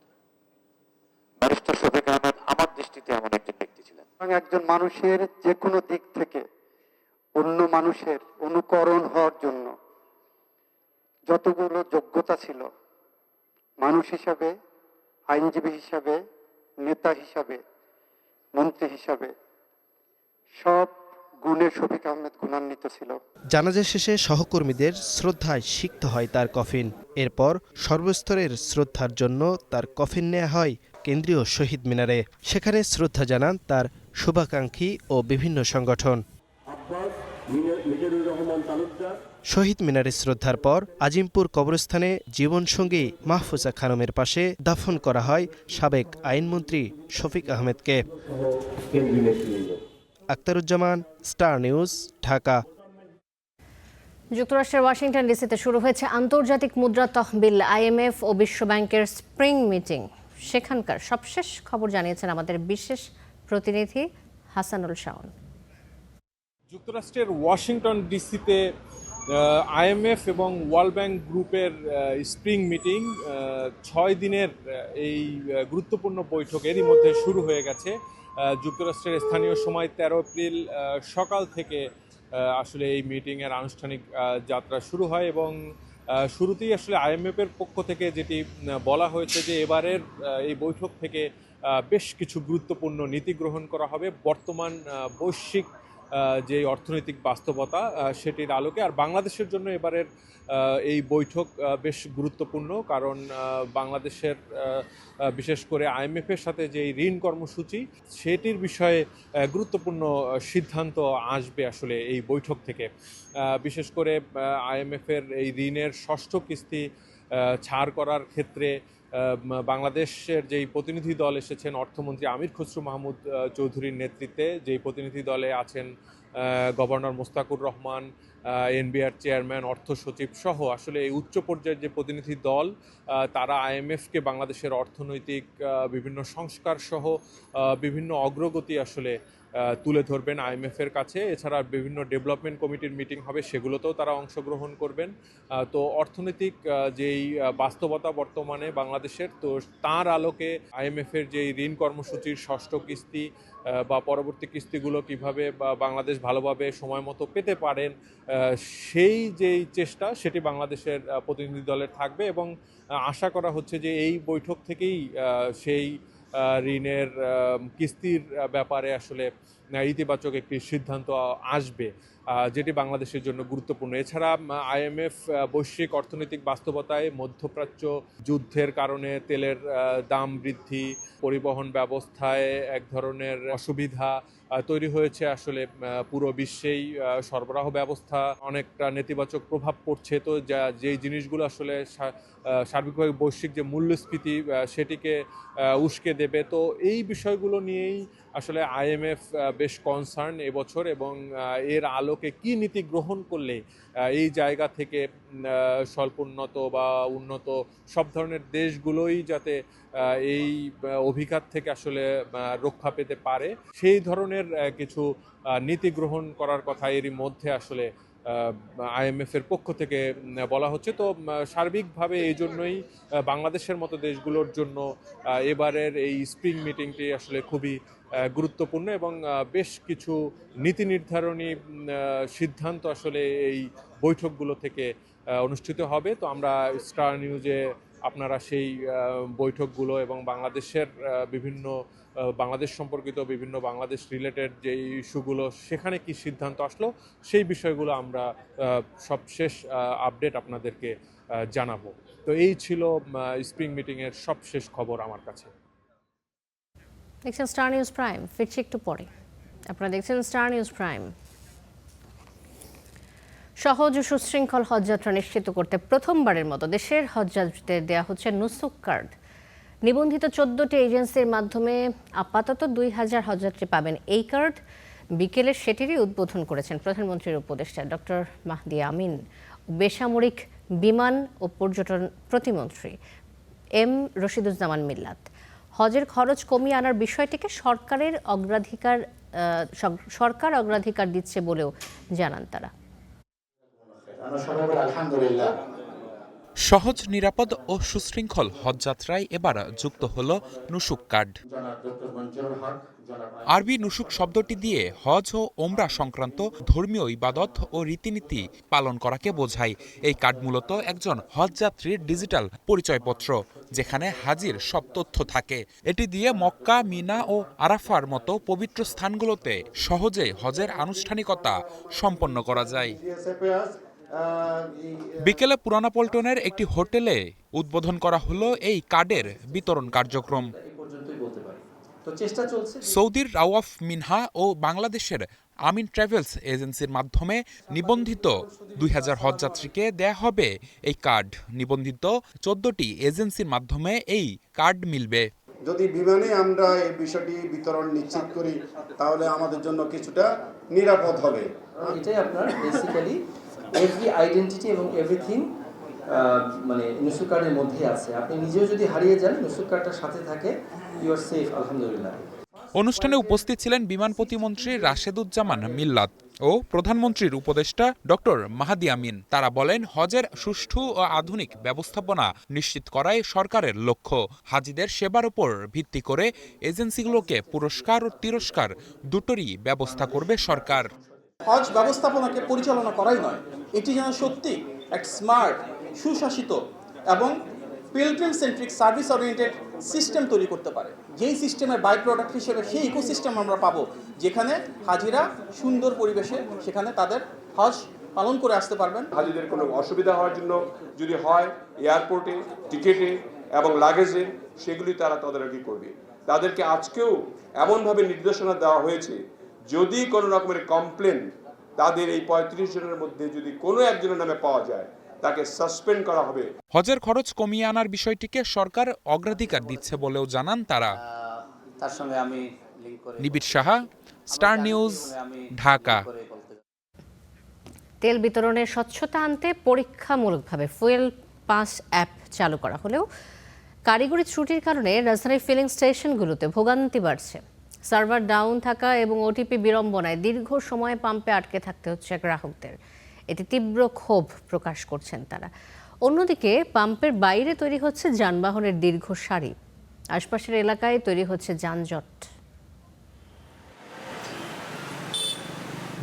ব্যারিস্টার শফিক আহমেদ আমার দৃষ্টিতে এমন একজন ব্যক্তি ছিলেন। একজন মানুষের যে কোনো দিক থেকে অন্য মানুষের অনুকরণ হওয়ার জন্য যতগুলো যোগ্যতা ছিল, মানুষ হিসাবে, আইনজীবী হিসাবে, নেতা হিসাবে, মন্ত্রী হিসাবে, সব গুণে শফিক আহমেদ গুণান্বিত ছিল। জানাজা শেষে সহকর্মীদের শ্রদ্ধায় সিক্ত হয় তার কফিন। এরপর সর্বস্তরের শ্রদ্ধার জন্য তার কফিন নেওয়া হয় কেন্দ্রীয় শহীদ মিনারে। সেখানে শ্রদ্ধা জানান তার শুভাকাঙ্ক্ষী ও বিভিন্ন সংগঠন। শহীদ মিনারে শ্রদ্ধার পর আজিমপুর কবরস্থানে জীবনসঙ্গী মাহফুজা খানমের পাশে দাফন করা হয় সাবেক আইনমন্ত্রী শফিক আহমেদকে। Akhtaruzzaman, star news, Dhaka. যুক্তরাষ্ট্রের ওয়াশিংটন ডিসিতে শুরু হয়েছে আন্তর্জাতিক মুদ্রা তহবিল IMF ও বিশ্বব্যাংকের স্প্রিং মিটিং। সেখানকার সবশেষ খবর জানিয়েছেন আমাদের বিশেষ প্রতিনিধি হাসানুল শাওন। যুক্তরাষ্ট্রের ওয়াশিংটন ডিসিতে IMF এবং ওয়ার্ল্ড ব্যাংক গ্রুপের স্প্রিং মিটিং 6 দিনের এই গুরুত্বপূর্ণ বৈঠক এরই মধ্যে শুরু হয়ে গেছে। যুক্তরাষ্ট্রের স্থানীয় সময় 13 এপ্রিল সকাল থেকে আসলে এই মিটিংয়ের আনুষ্ঠানিক যাত্রা শুরু হয় এবং শুরুতেই আসলে IMF-এর পক্ষ থেকে যেটি বলা হয়েছে যে এবারের এই বৈঠক থেকে বেশ কিছু গুরুত্বপূর্ণ নীতি গ্রহণ করা হবে বর্তমান বৈশ্বিক যে অর্থনৈতিক বাস্তবতা সেটির আলোকে। আর বাংলাদেশের জন্য এবারের এই বৈঠক বেশ গুরুত্বপূর্ণ, কারণ বাংলাদেশের বিশেষ করে IMF-এর সাথে যে ঋণ কর্মসূচি সেটির বিষয়ে গুরুত্বপূর্ণ সিদ্ধান্ত আসবে আসলে এই বৈঠক থেকে। বিশেষ করে IMF-এর এই ঋণের 6ষ্ঠ কিস্তি ছাড় করার ক্ষেত্রে বাংলাদেশের যেই প্রতিনিধি দল এসেছেন অর্থমন্ত্রী আমির খসরু মাহমুদ চৌধুরীর নেতৃত্বে, যেই প্রতিনিধি দলে আছেন governor Mostakur Rahman, NBR chairman, অর্থ সচিব সহ আসলে এই উচ্চ পর্যায়ের যে প্রতিনিধি দল তারা IMF-কে বাংলাদেশের অর্থনৈতিক বিভিন্ন সংস্কার সহ বিভিন্ন অগ্রগতি আসলে তুলে ধরবেন IMF-এর কাছে। এছাড়া বিভিন্ন ডেভেলপমেন্ট কমিটির মিটিং হবে, সেগুলোতেও তারা অংশগ্রহণ করবেন। তো অর্থনৈতিক যেই বাস্তবতা বর্তমানে বাংলাদেশের, তো তার আলোকে IMF-এর যেই ঋণ কর্মসূচির 6ষ্ঠ কিস্তি বা পরবর্তী কিস্তিগুলো কিভাবে বাংলাদেশ ভালোভাবে সময় মতো পেতে পারেন সেই যেই চেষ্টা সেটি বাংলাদেশের প্রতিনিধি দলের থাকবে এবং আশা করা হচ্ছে যে এই বৈঠক থেকেই সেই ঋণের কিস্তির ব্যাপারে আসলে ইতিবাচক একটি সিদ্ধান্ত আসবে, যেটি বাংলাদেশের জন্য গুরুত্বপূর্ণ। এছাড়া IMF বৈশ্বিক অর্থনৈতিক বাস্তবতায় মধ্যপ্রাচ্য যুদ্ধের কারণে তেলের দাম বৃদ্ধি, পরিবহন ব্যবস্থায় এক ধরনের অসুবিধা তৈরি হয়েছে, আসলে পুরো বিশ্বেই সরবরাহ ব্যবস্থা অনেকটা নেতিবাচক প্রভাব পড়ছে। তো যেই জিনিসগুলো আসলে সার্বিকভাবে বৈশ্বিক যে মূল্যস্ফীতি সেটিকে উস্কে দেবে, তো এই বিষয়গুলো নিয়েই আসলে IMF বেশ কনসার্ন এবছর এবং এর আলোকে কি নীতি গ্রহণ করলে এই জায়গা থেকে স্বল্পোন্নত বা উন্নত সব ধরনের দেশগুলোই যাতে এই অভিঘাত থেকে আসলে রক্ষা পেতে পারে সেই ধরনের কিছু নীতি গ্রহণ করার কথা এরই মধ্যে আসলে IMF-এর পক্ষ থেকে বলা হচ্ছে। তো সার্বিকভাবে এই জন্যই বাংলাদেশের মতো দেশগুলোর জন্য এবারের এই স্প্রিং মিটিংটি আসলে খুবই গুরুত্বপূর্ণ এবং বেশ কিছু নীতি নির্ধারণী সিদ্ধান্ত আসলে এই বৈঠকগুলো থেকে অনুষ্ঠিত হবে। তো আমরা স্টার নিউজে আপনারা সেই বৈঠকগুলো এবং বাংলাদেশের বিভিন্ন বাংলাদেশ সম্পর্কিত বিভিন্ন বাংলাদেশ রিলেটেড যে ইস্যুগুলো সেখানে কি সিদ্ধান্ত আসলো সেই বিষয়গুলো আমরা সবশেষ আপডেট আপনাদেরকে জানাবো। তো এই ছিল স্প্রিং মিটিংয়ের সবশেষ খবর আমার কাছে। দেখছেন স্টার নিউজ প্রাইম, ফিরছি একটু পরে। আপনারা দেখছেন স্টার নিউজ প্রাইম। সহজ ও সুশৃঙ্খল হজযাত্রা নিশ্চিত করতে প্রথমবারের মতো দেশের হজযাত্রীদের দেওয়া হচ্ছে নুসুক কার্ড। নিবন্ধিত 14টি এজেন্সির মাধ্যমে আপাতত 2000 হজযাত্রী পাবেন এই কার্ড। বিকেলে সেটিরই উদ্বোধন করেছেন প্রধানমন্ত্রীর উপদেষ্টা ডক্টর মাহদি আমিন, বেসামরিক বিমান ও পর্যটন প্রতিমন্ত্রী M রশিদুজ্জামান মিল্লাত। হজের খরচ কমিয়ে আনার বিষয়টিকে সরকার অগ্রাধিকার দিচ্ছে বলেও জানান তারা। সহজ, নিরাপদ ও সুশৃঙ্খল হজযাত্রায় এবার যুক্ত হল নুসুক কার্ড। আরবি নুসুক শব্দটি দিয়ে হজ ও ওমরা সংক্রান্ত ধর্মীয় ইবাদত ও রীতিনীতি পালন করাকে বোঝায়। এই কার্ড মূলত একজন হজযাত্রীর ডিজিটাল পরিচয়পত্র, যেখানে হাজির সব তথ্য থাকে। এটি দিয়ে মক্কা, মিনা ও আরাফার মতো পবিত্র স্থানগুলোতে সহজে হজের আনুষ্ঠানিকতা সম্পন্ন করা যায়। বিকেলে পুরানা পল্টনের একটি হোটেলে উদ্বোধন করা হলো এই কার্ডের বিতরণ কার্যক্রম। সৌদির রাওয়াফ মিনহা ও বাংলাদেশের আমিন ট্রাভেলস এজেন্সির মাধ্যমে নিবন্ধিত 2000 হজযাত্রীকে দেয়া হবে এই কার্ড। নিবন্ধিত 14টি এজেন্সির মাধ্যমে এই কার্ড মিলবে। যদি বিমানে আমরা এই বিষয়টি বিতরণ নিশ্চিত করি তাহলে আমাদের জন্য কিছুটা নিরাপদ হবে। এটাই আপনার বেসিক্যালি এভরি আইডেন্টিটি এবং এভরিথিং মানে নুসুক কার্ডের মধ্যে আছে। আপনি নিজেও যদি হারিয়ে যান, নুসুক কার্ডটার সাথে থাকে, ইউ আর সেফ আলহামদুলিল্লাহ। অনুষ্ঠানে উপস্থিত ছিলেন বিমান প্রতিমন্ত্রী রাশেদুজ্জামান মিল্লাত ও প্রধানমন্ত্রীর উপদেষ্টা ডক্টর মাহাদি আমিন। তারা বলেন, হজের সুষ্ঠু ও আধুনিক ব্যবস্থাপনা নিশ্চিত করাই সরকারের লক্ষ্য। হাজিদের সেবার উপর ভিত্তি করে এজেন্সিগুলোকে পুরস্কার ও তিরস্কার দুটোরই ব্যবস্থা করবে সরকার। হজ ব্যবস্থাপনাকে পরিচালনা করাই নয়, এটি যেন সত্যি এক স্মার্ট, সুশাসিত এবং pilgrim centric service oriented system তৈরি করতে পারে। যেই সিস্টেমের বাই প্রোডাক্ট হিসেবে সেই ইকোসিস্টেম আমরা পাবো, যেখানে হাজিরা সুন্দর পরিবেশে সেখানে তাদের হজ পালন করে আসতে পারবেন। হাজিদের কোনো অসুবিধা হওয়ার জন্য যদি হয় এয়ারপোর্টে, টিকেটে এবং লাগেজে, সেগুলি তারা তদারকি করবে। তাদেরকে আজকেও এমনভাবে নির্দেশনা দেওয়া হয়েছে, যদি কোনো রকমের কমপ্লেন তাদের এই 35 জনের মধ্যে যদি কোনো একজনের নামে পাওয়া যায়, তাকে সাসপেন্ড করা হবে। হজের খরচ কমিয়ে আনার বিষয়টিকে সরকার অগ্রাধিকার দিচ্ছে বলেও জানান তারা। তার সঙ্গে আমি নিবিড় সাহা, স্টার নিউজ, ঢাকা। তেল বিতরণের স্বচ্ছতা আনতে পরীক্ষামূলকভাবে ফুয়েল পাস অ্যাপ চালু করা হলেও কারিগরি ত্রুটির কারণে রাজধানীর ফিলিং স্টেশনগুলোতে ভোগান্তি বাড়ছে। সার্ভার ডাউন থাকা এবং ওটিপি বিড়ম্বনায় দীর্ঘ সময় পাম্পে আটকে থাকতে হচ্ছে গ্রাহকদের। এতে তীব্র ক্ষোভ প্রকাশ করছেন তারা। অন্যদিকে পাম্পের বাইরে তৈরি হচ্ছে যানবাহনের দীর্ঘ সারি, আশপাশের এলাকায় তৈরি হচ্ছে যানজট।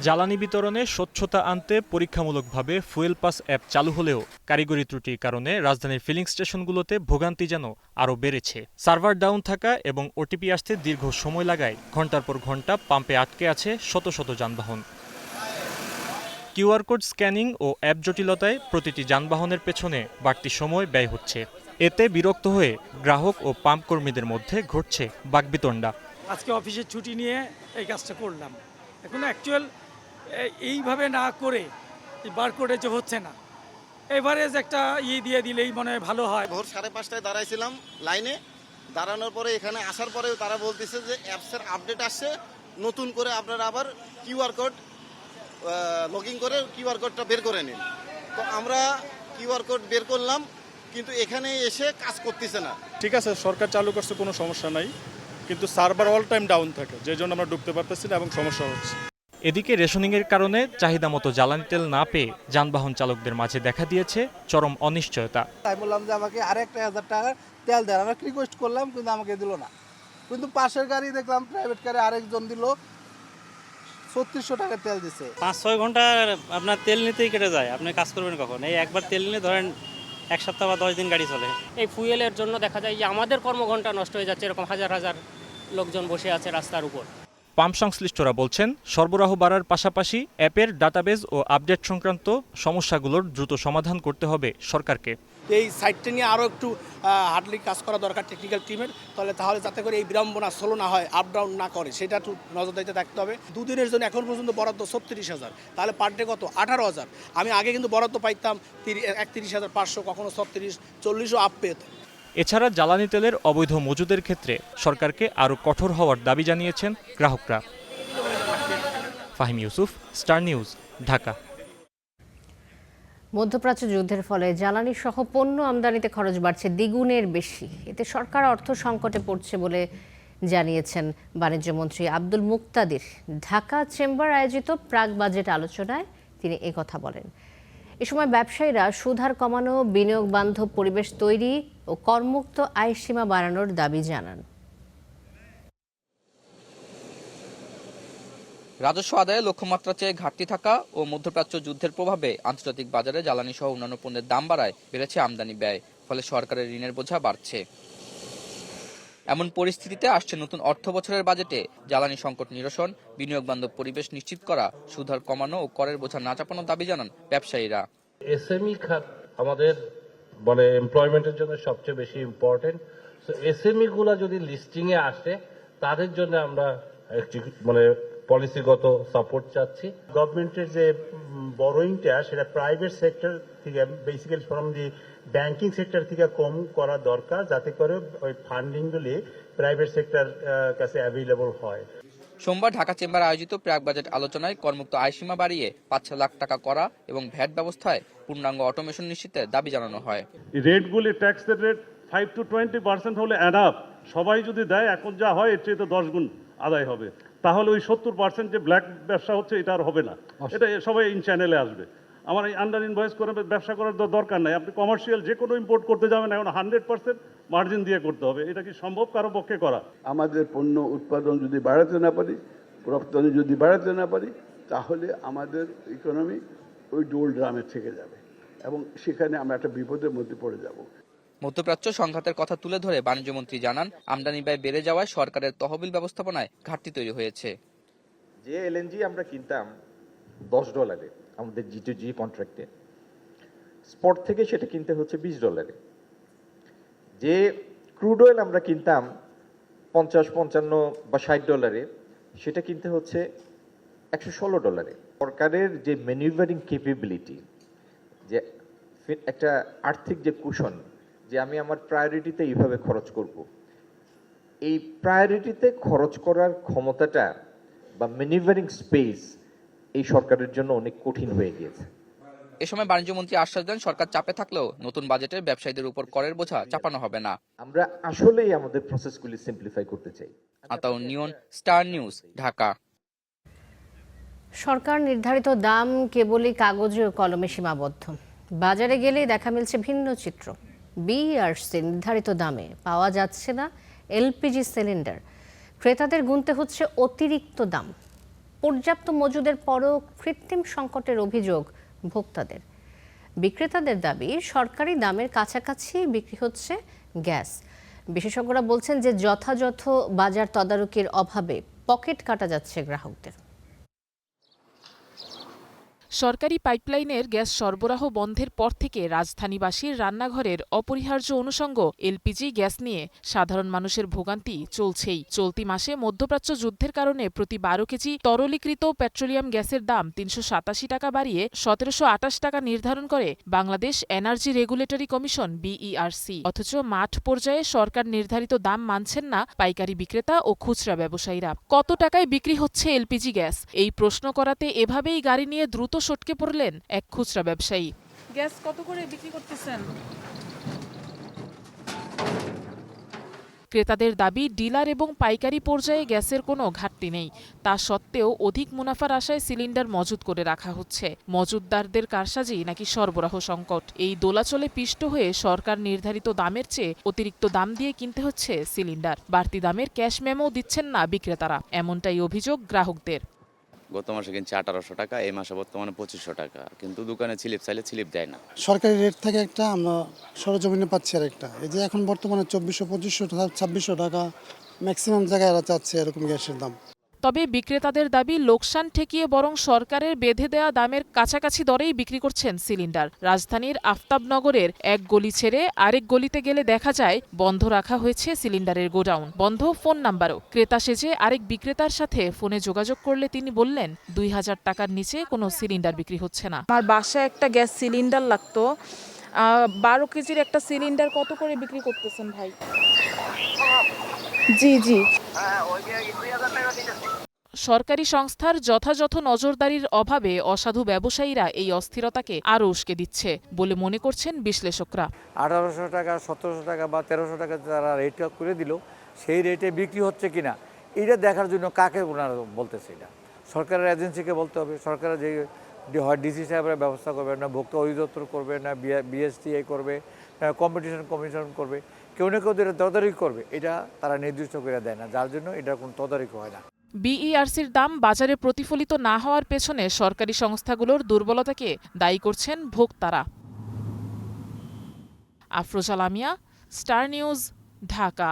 জ্বালানি বিতরণে স্বচ্ছতা আনতে পরীক্ষামূলকভাবে ফুয়েল পাস অ্যাপ চালু হলেও কারিগরি ত্রুটির কারণে রাজধানীর ফিলিং স্টেশনগুলোতে ভোগান্তি যেন আরও বেড়েছে। সার্ভার ডাউন থাকা এবং ওটিপি আসতে দীর্ঘ সময় লাগায় ঘন্টার পর ঘন্টা পাম্পে আটকে আছে শত শত যানবাহন। কিউআর কোড স্ক্যানিং ও অ্যাপ জটিলতায় প্রতিটি যানবাহনের পেছনে বাড়তি সময় ব্যয় হচ্ছে। এতে বিরক্ত হয়ে গ্রাহক ও পাম্প কর্মীদের মধ্যে ঘটছে বাকবিতণ্ডা। আজকে অফিসের ছুটি নিয়ে এই কাজটা করলাম। এখন অ্যাকচুয়াল এইভাবে না করে বারকোডে যে হচ্ছে না, এভারেজ একটা দিয়ে দিলেই মনে হয় ভালো হয়। ভোর 5:30টায় দাঁড়াইছিলাম লাইনে, দাঁড়ানোর পরে এখানে আসার পরেও তারা বলতেছে যে অ্যাপসের আপডেট আসছে, নতুন করে আপনারা আবার কিউআর কোড লগইন করে কিউআর কোডটা বের করে নিন। তো আমরা কিউআর কোড বের করলাম, কিন্তু এখানে এসে কাজ করতেছে না। ঠিক আছে, সরকার চালু করছে, কোনো সমস্যা নাই, কিন্তু সার্ভার অল টাইম ডাউন থাকে, যে জন্য আমরা ঢুকতে পারতেছি না এবং সমস্যা হচ্ছে। এদিকে রেশনিংয়ের কারণে চাহিদা মতো জ্বালানি তেল না পেয়ে যানবাহন চালকদের মাঝে দেখা দিয়েছে চরম অনিশ্চয়তা। তাই বললাম যে আমাকে আরেকটা 1000 টাকা তেল দেন, আমরা রিকোয়েস্ট করলাম কিন্তু আমাকে দিল না। কিন্তু পাশের গাড়ি দেখলাম প্রাইভেট কারে আরেকজন দিল 3600 টাকা তেল দিছে। 5-6 ঘন্টা আপনার তেল নিতেই কেটে যায়, আপনি কাজ করবেন কখন? এই একবার তেল নিলে ধরেন 1 সপ্তাহ বা 10 দিন গাড়ি চলে। এই ফুয়েলের জন্য দেখা যায় যে আমাদের কর্মঘণ্টা নষ্ট হয়ে যাচ্ছে, এরকম হাজার হাজার লোকজন বসে আছে রাস্তার উপর। পাম্প সংশ্লিষ্টরা বলছেন, সরবরাহ বাড়ার পাশাপাশি অ্যাপের ডাটাবেজ ও আপডেট সংক্রান্ত সমস্যাগুলোর দ্রুত সমাধান করতে হবে সরকারকে। এই সাইটটা নিয়ে আরও একটু হার্ডলি কাজ করা দরকার টেকনিক্যাল টিমের, তাহলে যাতে করে এই বিড়ম্বনা স্লো না হয়, আপ ডাউন না করে, সেটা একটু নজরদারিতে থাকতে হবে। 2 দিনের জন্য এখন পর্যন্ত বরাদ্দ 36,000, তাহলে পার ডে কত? 18,000। আমি আগে কিন্তু বরাদ্দ পাইতাম 31,500, কখনো 36, 40ও আপ পেতাম। এছাড়া জ্বালানি তেলের অবৈধ মজুদের ক্ষেত্রে সরকারকে আরও কঠোর হওয়ার দাবি জানিয়েছেন গ্রাহকরা। Fahim Yusuf, star news, Dhaka. মধ্যপ্রাচ্য যুদ্ধের ফলে জ্বালানি সহ পণ্য আমদানিতে খরচ বাড়ছে দ্বিগুণের বেশি। এতে সরকার অর্থ সংকটে পড়ছে বলে জানিয়েছেন বাণিজ্যমন্ত্রী আব্দুল মুক্তাদির। ঢাকা চেম্বার আয়োজিত প্রাক বাজেট আলোচনায় তিনি একথা বলেন। এ সময় ব্যবসায়ীরা সুদহার কমানো, বিনিয়োগ বান্ধব পরিবেশ তৈরি ও করমুক্ত আয় সীমা বাড়ানোর দাবি জানান। রাজস্ব আদায়ে লক্ষ্যমাত্রা চেয়ে ঘাটতি থাকা ও মধ্যপ্রাচ্য যুদ্ধের প্রভাবে আন্তর্জাতিক বাজারে জ্বালানি সহ অন্যান্য পণ্যের দাম বাড়ায় বেড়েছে আমদানি ব্যয়, ফলে সরকারের ঋণের বোঝা বাড়ছে। এমন পরিস্থিতিতে আসছে নতুন অর্থ বছরের বাজেটে জ্বালানি সংকট নিরসন, বিনিয়োগ বান্ধব পরিবেশ নিশ্চিত করা, সুদহার কমানো ও করের বোঝা না চাপানোর দাবি জানান ব্যবসায়ীরা। এসএমই খাত আমাদের এমপ্লয়মেন্টের জন্য সবচেয়ে বেশি ইম্পর্টেন্ট। এসএমই গুলা যদি লিস্টিং এ আসে তাদের জন্য আমরা পলিসিগত সাপোর্ট চাচ্ছি। গভর্নমেন্টের যে বরোইংটা সেটা প্রাইভেট সেক্টর থেকে basically from the banking sector থেকে কম করা দরকার, যাতে করে ওই ফান্ডিংগুলি প্রাইভেট সেক্টর কাছে অ্যাভেলেবল হয়। সোমবার ঢাকা চেম্বার আয়োজিত প্রাক বাজেট আলোচনায় করমুক্ত আয়সীমা বাড়িয়ে 5 লাখ টাকা করা এবং ভ্যাট ব্যবস্থায় পূর্ণাঙ্গ অটোমেশন নিশ্চিতের দাবি জানানো হয়। রেটগুলি ট্যাক্সের রেট 5 to 20% হলে অ্যানাফ। সবাই যদি দেয়, এখন যা হয় এর চেয়ে তো 10 গুণ আদায় হবে, তাহলে ওই 70% যে ব্ল্যাক ব্যবসা হচ্ছে এটা আর হবে না। এটা সবাই ইন চ্যানেলে আসবে। আমার এই আন্ডার ইনভয়েস করে ব্যবসা করার দরকার নাই। আপনি কমার্শিয়াল যে কোনো ইম্পোর্ট করতে যাবেন এখন 100% মার্জিন দিয়ে করতে হবে। এটা কি সম্ভব কারো পক্ষে করা? আমাদের পণ্য উৎপাদন যদি বাড়াতে না পারি, রপ্তানি যদি বাড়াতে না পারি, তাহলে আমাদের ইকোনমি ওই ডোল ড্রামে থেকে যাবে এবং সেখানে আমরা একটা বিপদের মধ্যে পড়ে যাব। মধ্যপ্রাচ্য সংঘাতের কথা তুলে ধরে বাণিজ্যমন্ত্রী জানান, আমদানি ব্যয় বেড়ে যাওয়ায় সরকারের তহবিল ব্যবস্থাপনায় ঘাটতি তৈরি হয়েছে। যে এলএনজি আমরা কিনতাম $10 আমাদের G2G কন্ট্রাক্টে, স্পট থেকে সেটা কিনতে হচ্ছে $20। যে ক্রুড অয়েল আমরা কিনতাম $50, $55 বা $60, সেটা কিনতে হচ্ছে $116। সরকারের যে ম্যানুভারিং ক্যাপাবিলিটি, যে একটা আর্থিক যে কুশন, যে আমি আমার প্রায়োরিটিতে এইভাবে খরচ করব, এই প্রায়োরিটিতে খরচ করার ক্ষমতাটা বা ম্যানুভারিং স্পেস এই সরকারের জন্য অনেক কঠিন হয়ে গিয়েছে। এ সময় বাণিজ্যমন্ত্রী আশ্বাস দেন, সরকার চাপে থাকলেও নতুন বাজেটে ব্যবসায়ীদের উপর করের বোঝা চাপানো হবে না। আমরা আসলেই আমাদের প্রসেসগুলি সিম্পলিফাই করতে চাই। আতাউর নিয়ন, স্টার নিউজ, ঢাকা। সরকার নির্ধারিত দাম কেবলই কাগজে ও কলমে সীমাবদ্ধ। বাজারে গেলেই দেখা মিলছে ভিন্ন চিত্র। বিইআরসি নির্ধারিত দামে পাওয়া যাচ্ছে না এলপিজি সিলিন্ডার। ক্রেতাদের গুনতে হচ্ছে অতিরিক্ত দাম। পর্যাপ্ত মজুদের পরও কৃত্রিম সংকটের অভিযোগ ভোক্তাদের। বিক্রেতাদের দাবি, সরকারি দামের কাছাকাছি বিক্রি হচ্ছে গ্যাস। বিশেষজ্ঞরা বলছেন যে যথাযথ বাজার তদারকির অভাবে পকেট কাটা যাচ্ছে গ্রাহকদের। সরকারি পাইপলাইনের গ্যাস সরবরাহ বন্ধের পর থেকে রাজধানীবাসীর রান্নাঘরের অপরিহার্য অনুষঙ্গ এলপিজি গ্যাস নিয়ে সাধারণ মানুষের ভোগান্তি চলছেই। চলতি মাসে মধ্যপ্রাচ্য যুদ্ধের কারণে প্রতি 12 কেজি তরলীকৃত পেট্রোলিয়াম গ্যাসের দাম 387 টাকা বাড়িয়ে 1728 টাকা নির্ধারণ করে Bangladesh energy regulatory commission BERC. অথচ মাঠ পর্যায়ে সরকার নির্ধারিত দাম মানছেন না পাইকারি বিক্রেতা ও খুচরা ব্যবসায়ীরা। কত টাকায় বিক্রি হচ্ছে এলপিজি গ্যাস, এই প্রশ্ন করাতে এভাবেই গাড়ি নিয়ে দ্রুত সটকে পড়লেন এক খুচরা ব্যবসায়ী। গ্যাস কত করে বিক্রি করতেছেন? ক্রেতাদের দাবি, ডিলার এবং পাইকারি পর্যায়ে গ্যাসের কোনো ঘাটতি নেই। তা সত্ত্বেও অধিক মুনাফার আশায় সিলিন্ডার মজুত করে রাখা হচ্ছে। মজুতদারদের কারসাজি নাকি সরবরাহ সংকট, এই দোলাচলে পিষ্ট হয়ে সরকার নির্ধারিত দামের চেয়ে অতিরিক্ত দাম দিয়ে কিনতে হচ্ছে সিলিন্ডার। বাড়তি দামের ক্যাশ মেমো দিচ্ছেন না বিক্রেতারা, এমনটাই অভিযোগ গ্রাহকদের। গত মাসে কিনছে 1800 টাকা, এই মাসে বর্তমানে 2500 টাকা, কিন্তু দোকানে স্লিপ চাইলে স্লিপ দেয় না। সরকারি রেট থেকে একটা আমরা সরজমিনে পাচ্ছি আর একটা, এই যে এখন বর্তমানে 2400, 2500, 2600 টাকা ম্যাক্সিমাম জায়গায় এরা চাচ্ছে এরকম গ্যাসের দাম। তবে বিক্রেতাদের দাবি, লোকসান ঠেকিয়ে বরং সরকারের বেঁধে দেওয়া দামের কাছাকাছি দরেই বিক্রি করছেন সিলিন্ডার। রাজধানীর আফতাবনগরের এক গলি ছেড়ে আরেক গলিতে গেলে দেখা যায় বন্ধ রাখা হয়েছে সিলিন্ডারের গোডাউন, বন্ধ ফোন নাম্বারও। ক্রেতা সেজে আরেক বিক্রেতার সাথে ফোনে যোগাযোগ করলে তিনি বললেন 2000 টাকার নিচে কোনো সিলিন্ডার বিক্রি হচ্ছে না। আমার বাসায় একটা গ্যাস সিলিন্ডার লাগতো, 12 কেজির একটা সিলিন্ডার কত করে বিক্রি করতেছেন ভাই? জি। সরকারি সংস্থার যথাযথ নজরদারির অভাবে অসাধু ব্যবসায়ীরা এই অস্থিরতাকে আরও উস্কে দিচ্ছে বলে মনে করছেন বিশ্লেষকরা। 1800 টাকা, 1700 টাকা বা 1300 টাকা যারা রেট করে দিল, সেই রেটে বিক্রি হচ্ছে কিনা এটা দেখার জন্য কাকে ওনারা বলতেছে? এটা সরকারের এজেন্সিকে বলতে হবে। সরকারের যে হয় ডিসি সাহেবরা ব্যবস্থা করবে, না ভোক্তা অধিদপ্তর করবে, না বিএসটিআই করবে, না কম্পিটিশন কমিশন করবে, কেউ না কেউ তদারকি করবে। এটা তারা নির্দিষ্ট করে দেয় না, যার জন্য এটা কোনো তদারকি হয় না। বিইআরসির দাম বাজারে প্রতিফলিত না হওয়ার পেছনে সরকারি সংস্থাগুলোর দুর্বলতাকে দায়ী করছেন ভোক্তারা। Afroza Lamia, star news, Dhaka.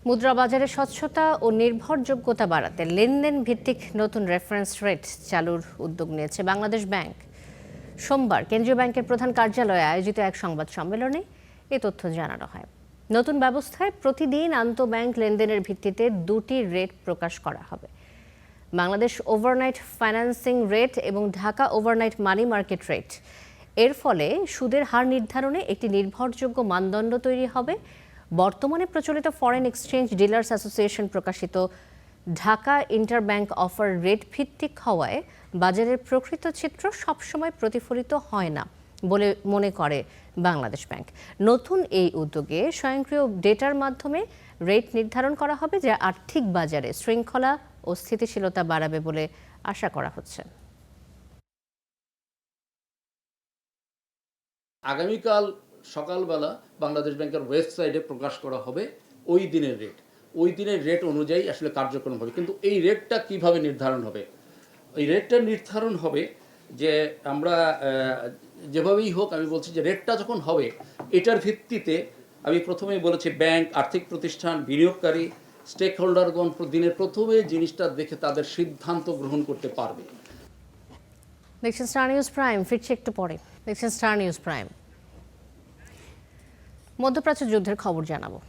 মুদ্রা বাজারে স্বচ্ছতা ও নির্ভরযোগ্যতা বাড়াতে লেনদেন ভিত্তিক নতুন রেফারেন্স রেট চালুর উদ্যোগ নিয়েছে বাংলাদেশ ব্যাংক। সোমবার কেন্দ্রীয় ব্যাংকের প্রধান কার্যালয়ে আয়োজিত এক সংবাদ সম্মেলনে এ তথ্য জানানো হয়। নতুন ব্যবস্থায় প্রতিদিন আন্তঃব্যাংক লেনদেনের ভিত্তিতে দুটি রেট প্রকাশ করা হবে, বাংলাদেশ ওভারনাইট ফাইন্যান্সিং রেট এবং Dhaka overnight money market rate. এর ফলে সুদের হার নির্ধারণে একটি নির্ভরযোগ্য মানদণ্ড তৈরি হবে। বর্তমানে প্রচলিত ফরেন এক্সচেঞ্জ ডিলার্স অ্যাসোসিয়েশন প্রকাশিত ঢাকা ইন্টারব্যাংক অফার রেট ভিত্তিক হওয়ায় বাজারের প্রকৃত চিত্র সবসময় প্রতিফলিত হয় না বলে মনে করে বাংলাদেশ ব্যাংক। নতুন এই উদ্যোগে স্বয়ংক্রিয় ডেটার মাধ্যমে রেট নির্ধারণ করা হবে, যা আর্থিক বাজারে শৃঙ্খলা ও স্থিতিশীলতা বাড়াবে বলে আশা করা হচ্ছে। আগামীকাল সকালবেলা বাংলাদেশ ব্যাংকের ওয়েবসাইটে প্রকাশ করা হবে ওই দিনের রেট অনুযায়ী আসলে কার্যক্রম হবে। কিন্তু এই রেটটা কিভাবে নির্ধারণ হবে? এই রেটটা নির্ধারণ হবে যে আমরা যেভাবেই হোক, আমি বলছি যে রেটটা যখন হবে এটার ভিত্তিতে, আমি প্রথমেই বলেছি ব্যাংক, আর্থিক প্রতিষ্ঠান, বিনিয়োগকারী, স্টেক হোল্ডারগণ দিনের প্রথমে জিনিসটা দেখে তাদের সিদ্ধান্ত গ্রহণ করতে পারবে। দেখছেন স্টার নিউজ প্রাইম, ফিরছে একটু পরে। দেখছেন স্টার নিউজ প্রাইম। মধ্যপ্রাচ্য যুদ্ধের খবর জানাবো।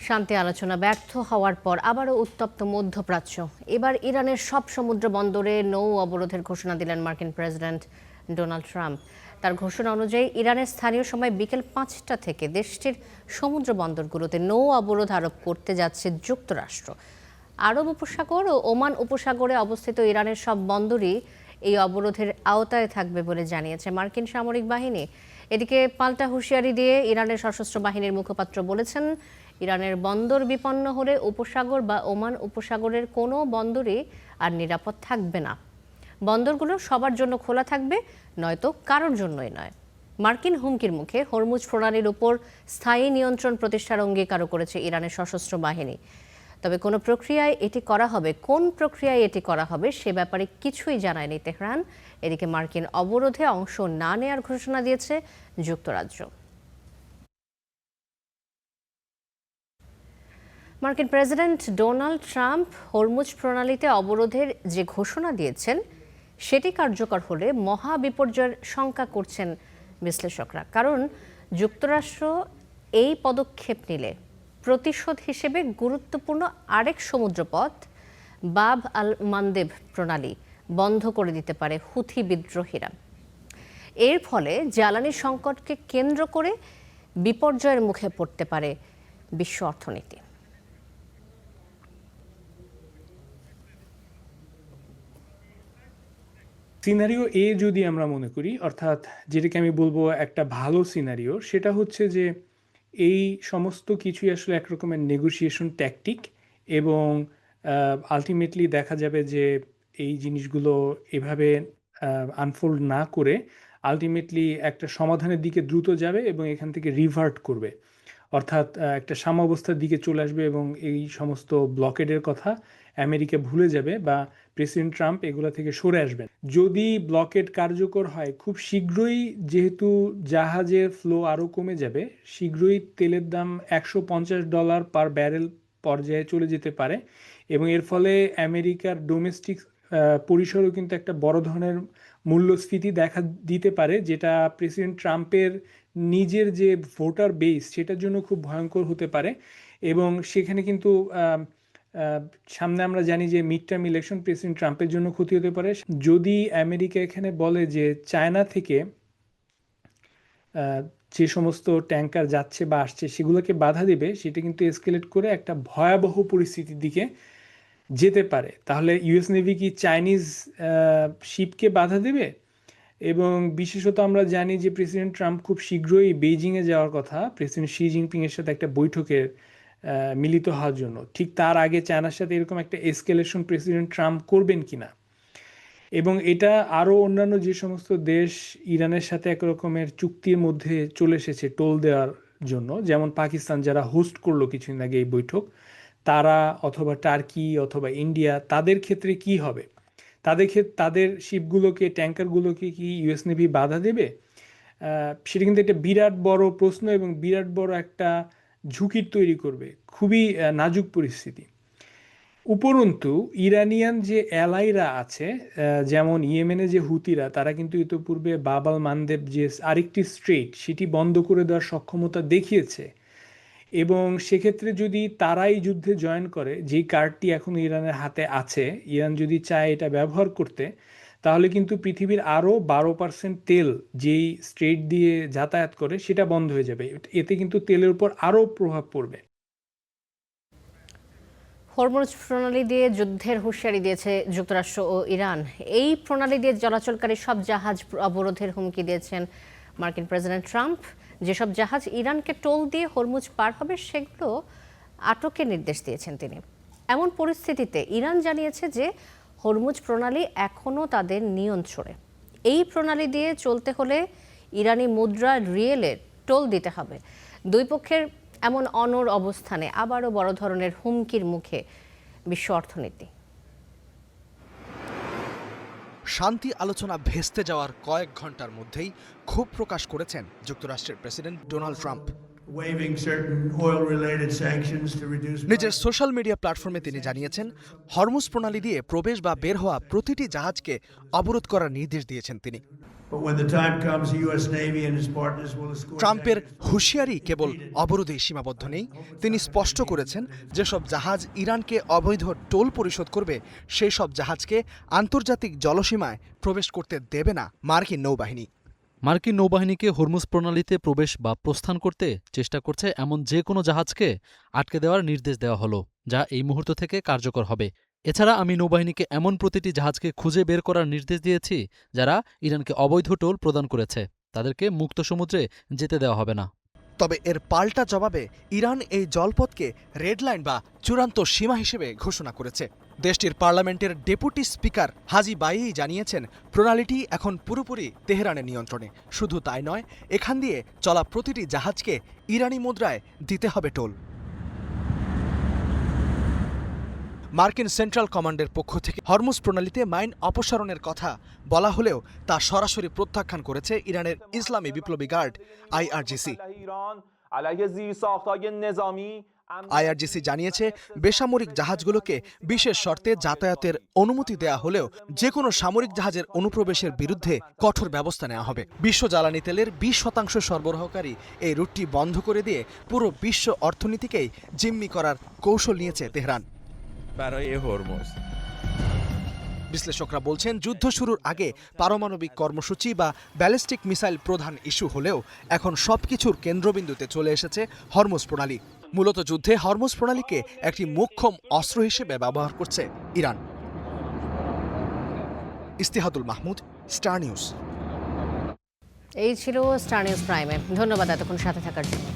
শান্তি আলোচনা ব্যর্থ হওয়ার পর আবারও উত্তপ্ত মধ্যপ্রাচ্য। এবার ইরানের সব সমুদ্র বন্দরে নৌ অবরোধের ঘোষণা দিলেন মার্কিন প্রেসিডেন্ট ডোনাল্ড ট্রাম্প। তার ঘোষণা অনুযায়ী ইরানের স্থানীয় সময় বিকেল 5টা থেকে দেশটির সমুদ্র বন্দরগুলোতে নৌ অবরোধ আরোপ করতে যাচ্ছে যুক্তরাষ্ট্র। আরব উপসাগর ও ওমান উপসাগরে অবস্থিত ইরানের সব বন্দরই এই অবরোধের আওতায় থাকবে বলে জানিয়েছে মার্কিন সামরিক বাহিনী। এদিকে পাল্টা হুঁশিয়ারি দিয়ে ইরানের সশস্ত্র বাহিনীর মুখপাত্র বলেছেন, ইরানের বন্দর বিপন্ন হলে উপসাগর বা ওমান উপসাগরের কোনো বন্দরই আর নিরাপদ থাকবে না। বন্দরগুলো সবার জন্য খোলা থাকবে, নয়তো কারোর জন্যই নয়। মার্কিন হুমকির মুখে হরমুজ প্রণালীর উপর স্থায়ী নিয়ন্ত্রণ প্রতিষ্ঠার অঙ্গীকারও করেছে ইরানের সশস্ত্র বাহিনী। তবে কোন প্রক্রিয়ায় এটি করা হবে সে ব্যাপারে কিছুই জানায়নি তেহরান। এদিকে মার্কিন অবরোধে অংশ না নেওয়ার ঘোষণা দিয়েছে যুক্তরাজ্য। মার্কিন প্রেসিডেন্ট ডোনাল্ড ট্রাম্প হরমুজ প্রণালীতে অবরোধের যে ঘোষণা দিয়েছেন সেটি কার্যকর হলে মহা বিপর্যয়ের শঙ্কা করছেন বিশ্লেষকরা। কারণ যুক্তরাষ্ট্র এই পদক্ষেপ নিলে প্রতিশোধ হিসেবে গুরুত্বপূর্ণ আরেক সমুদ্রপথ বাব আল মানদেব প্রণালী বন্ধ করে দিতে পারে হুথি বিদ্রোহীরা। এর ফলে জ্বালানি সংকটকে কেন্দ্র করে বিপর্যয়ের মুখে পড়তে পারে বিশ্ব অর্থনীতি। সিনারিও এ যদি আমরা মনে করি, অর্থাৎ যেটাকে আমি বলবো একটা ভালো সিনারিও, সেটা হচ্ছে যে এই সমস্ত কিছুই আসলে একরকমের নেগোসিয়েশন ট্যাকটিক এবং আলটিমেটলি দেখা যাবে যে এই জিনিসগুলো এভাবে আনফোল্ড না করে আলটিমেটলি একটা সমাধানের দিকে দ্রুত যাবে এবং এখান থেকে রিভার্ট করবে, অর্থাৎ একটা সাম্যাবস্থার দিকে চলে আসবে এবং এই সমস্ত ব্লকেডের কথা আমেরিকা ভুলে যাবে বা প্রেসিডেন্ট ট্রাম্প এগুলো থেকে সরে আসবেন। যদি ব্লকেড কার্যকর হয় খুব শীঘ্রই, যেহেতু জাহাজের ফ্লো আরও কমে যাবে, শীঘ্রই তেলের দাম $150 পার ব্যারেল পর্যায়ে চলে যেতে পারে এবং এর ফলে আমেরিকার ডোমেস্টিক পরিসরেও কিন্তু একটা বড় ধরনের মূল্যস্ফীতি দেখা দিতে পারে, যেটা প্রেসিডেন্ট ট্রাম্পের নিজের যে ভোটার বেস সেটার জন্য খুব ভয়ঙ্কর হতে পারে। এবং সেখানে কিন্তু সামনে আমরা জানি যে মিড টার্ম ইলেকশন প্রেসিডেন্ট ট্রাম্পের জন্য ক্ষতি হতে পারে। যদি আমেরিকা এখানে বলে যে চায়না থেকে যে সমস্ত ট্যাঙ্কার যাচ্ছে বা আসছে সেগুলোকে বাধা দেবে, সেটা কিন্তু এসকেলেট করে একটা ভয়াবহ পরিস্থিতির দিকে যেতে পারে। তাহলে ইউএস নেভি কি চাইনিজ শিপকে বাধা দেবে? এবং বিশেষত আমরা জানি যে প্রেসিডেন্ট ট্রাম্প খুব শীঘ্রই বেইজিংয়ে যাওয়ার কথা প্রেসিডেন্ট শি জিনপিংয়ের সাথে একটা বৈঠকে মিলিত হওয়ার জন্য। ঠিক তার আগে চায়নার সাথে এরকম একটা এসকেলেশন প্রেসিডেন্ট ট্রাম্প করবেন কিনা, এবং এটা আরও অন্যান্য যে সমস্ত দেশ ইরানের সাথে এক রকমের চুক্তির মধ্যে চলে এসেছে টোল দেওয়ার জন্য, যেমন পাকিস্তান যারা হোস্ট করলো কিছুদিন আগে এই বৈঠক, তারা অথবা টার্কি অথবা ইন্ডিয়া, তাদের ক্ষেত্রে কি হবে? তাদের শিপগুলোকে, ট্যাঙ্কারগুলোকে কি ইউএস নেভি বাধা দেবে? সেটা কিন্তু একটা বিরাট বড় প্রশ্ন এবং বিরাট বড় একটা ঝুঁকির তৈরি করবে, খুবই নাজুক পরিস্থিতি। উপরন্তু ইরানিয়ান যে অ্যালাইরা আছে, যেমন ইয়েমেনে যে হুতিরা, তারা কিন্তু ইতোপূর্বে বাব আল মানদেব যে আরেকটি স্ট্রেট, সেটি বন্ধ করে দেওয়ার সক্ষমতা দেখিয়েছে। এবং সেক্ষেত্রে যদি তারাই যুদ্ধে জয়েন করে, যেই কার্ডটি এখন ইরানের হাতে আছে, ইরান যদি চায় এটা ব্যবহার করতে, তাহলে কিন্তু পৃথিবীর আরও 12% তেল যেই স্ট্রেট দিয়ে যাতায়াত করে সেটা বন্ধ হয়ে যাবে। এতে কিন্তু তেলের উপর আরও প্রভাব পড়বে। হরমুজ প্রণালী দিয়ে যুদ্ধের হুঁশিয়ারি দিয়েছে যুক্তরাষ্ট্র ও ইরান। এই প্রণালী দিয়ে চলাচলকারী সব জাহাজ অবরোধের হুমকি দিয়েছেন মার্কিন প্রেসিডেন্ট ট্রাম্প। যেসব জাহাজ ইরানকে টোল দিয়ে হরমুজ পার হবে সেগুলো আটকের নির্দেশ দিয়েছেন তিনি। এমন পরিস্থিতিতে ইরান জানিয়েছে যে হরমুজ প্রণালী এখনও তাদের নিয়ন্ত্রণে। এই প্রণালী দিয়ে চলতে হলে ইরানি মুদ্রা রিয়েলের টোল দিতে হবে। দুই পক্ষের এমন অনড় অবস্থানে আবারও বড় ধরনের হুমকির মুখে বিশ্ব অর্থনীতি। শান্তি আলোচনা ভেস্তে যাওয়ার কয়েক ঘন্টার মধ্যেই ক্ষোভ প্রকাশ করেছেন যুক্তরাষ্ট্রের প্রেসিডেন্ট ডোনাল্ড ট্রাম্প। নিজের সোশ্যাল মিডিয়া প্ল্যাটফর্মে তিনি জানিয়েছেন, হরমুজ প্রণালী দিয়ে প্রবেশ বা বের হওয়া প্রতিটি জাহাজকে অবরোধ করার নির্দেশ দিয়েছেন তিনি। ট্রাম্পের হুঁশিয়ারি কেবল অবরোধেই সীমাবদ্ধ নেই। তিনি স্পষ্ট করেছেন, যেসব জাহাজ ইরানকে অবৈধ টোল পরিশোধ করবে, সেই সব জাহাজকে আন্তর্জাতিক জলসীমায় প্রবেশ করতে দেবে না মার্কিন নৌবাহিনী। মার্কিন নৌবাহিনীকে হরমুজ প্রণালীতে প্রবেশ বা প্রস্থান করতে চেষ্টা করছে এমন যে কোনো জাহাজকে আটকে দেওয়ার নির্দেশ দেওয়া হলো, যা এই মুহূর্ত থেকে কার্যকর হবে। এছাড়া আমি নৌবাহিনীকে এমন প্রতিটি জাহাজকে খুঁজে বের করার নির্দেশ দিয়েছি যারা ইরানকে অবৈধ টোল প্রদান করেছে। তাদেরকে মুক্ত সমুদ্রে যেতে দেওয়া হবে না। তবে এর পাল্টা জবাবে ইরান এই জলপথকে রেড লাইন বা চূড়ান্ত সীমা হিসেবে ঘোষণা করেছে। দেশটির পার্লামেন্টের ডেপুটি স্পিকার হাজি বাইই জানিয়েছেন, প্রণালীটি এখন পুরোপুরি তেহরানের নিয়ন্ত্রণে। শুধু তাই নয়, এখান দিয়ে চলা প্রতিটি জাহাজকে ইরানি মুদ্রায় দিতে হবে টোল। মার্কিন সেন্ট্রাল কমান্ডের পক্ষ থেকে হরমুজ প্রণালীতে মাইন অপসারণের কথা বলা হলেও তা সরাসরি প্রত্যাখ্যান করেছে ইরানের ইসলামী বিপ্লবী গার্ড আইআরজিসি। আইআরজিসি জানিয়েছে, বেসামরিক জাহাজগুলোকে বিশেষ শর্তে যাতায়াতের অনুমতি দেয়া হলেও যে কোনো সামরিক জাহাজের অনুপ্রবেশের বিরুদ্ধে কঠোর ব্যবস্থা নেওয়া হবে। বিশ্ব জ্বালানি তেলের 20% সরবরাহকারী এই রুটটি বন্ধ করে দিয়ে পুরো বিশ্ব অর্থনীতিকেই জিম্মি করার কৌশল নিয়েছে তেহরান। বিশ্লেষকরা বলছেন, যুদ্ধ শুরুর আগে পারমাণবিক কর্মসূচি বা ব্যালিস্টিক মিসাইল প্রধান ইস্যু হলেও এখন সবকিছুর কেন্দ্রবিন্দুতে চলে এসেছে হরমুজ প্রণালী। মূলত যুদ্ধে হরমুজ প্রণালীকে একটি মোক্ষম অস্ত্র হিসেবে ব্যবহার করছে Iran. Istihadul Mahmud, star news. এই ছিল স্টার নিউজ প্রাইমে। ধন্যবাদ এতক্ষণ সাথে থাকার জন্য।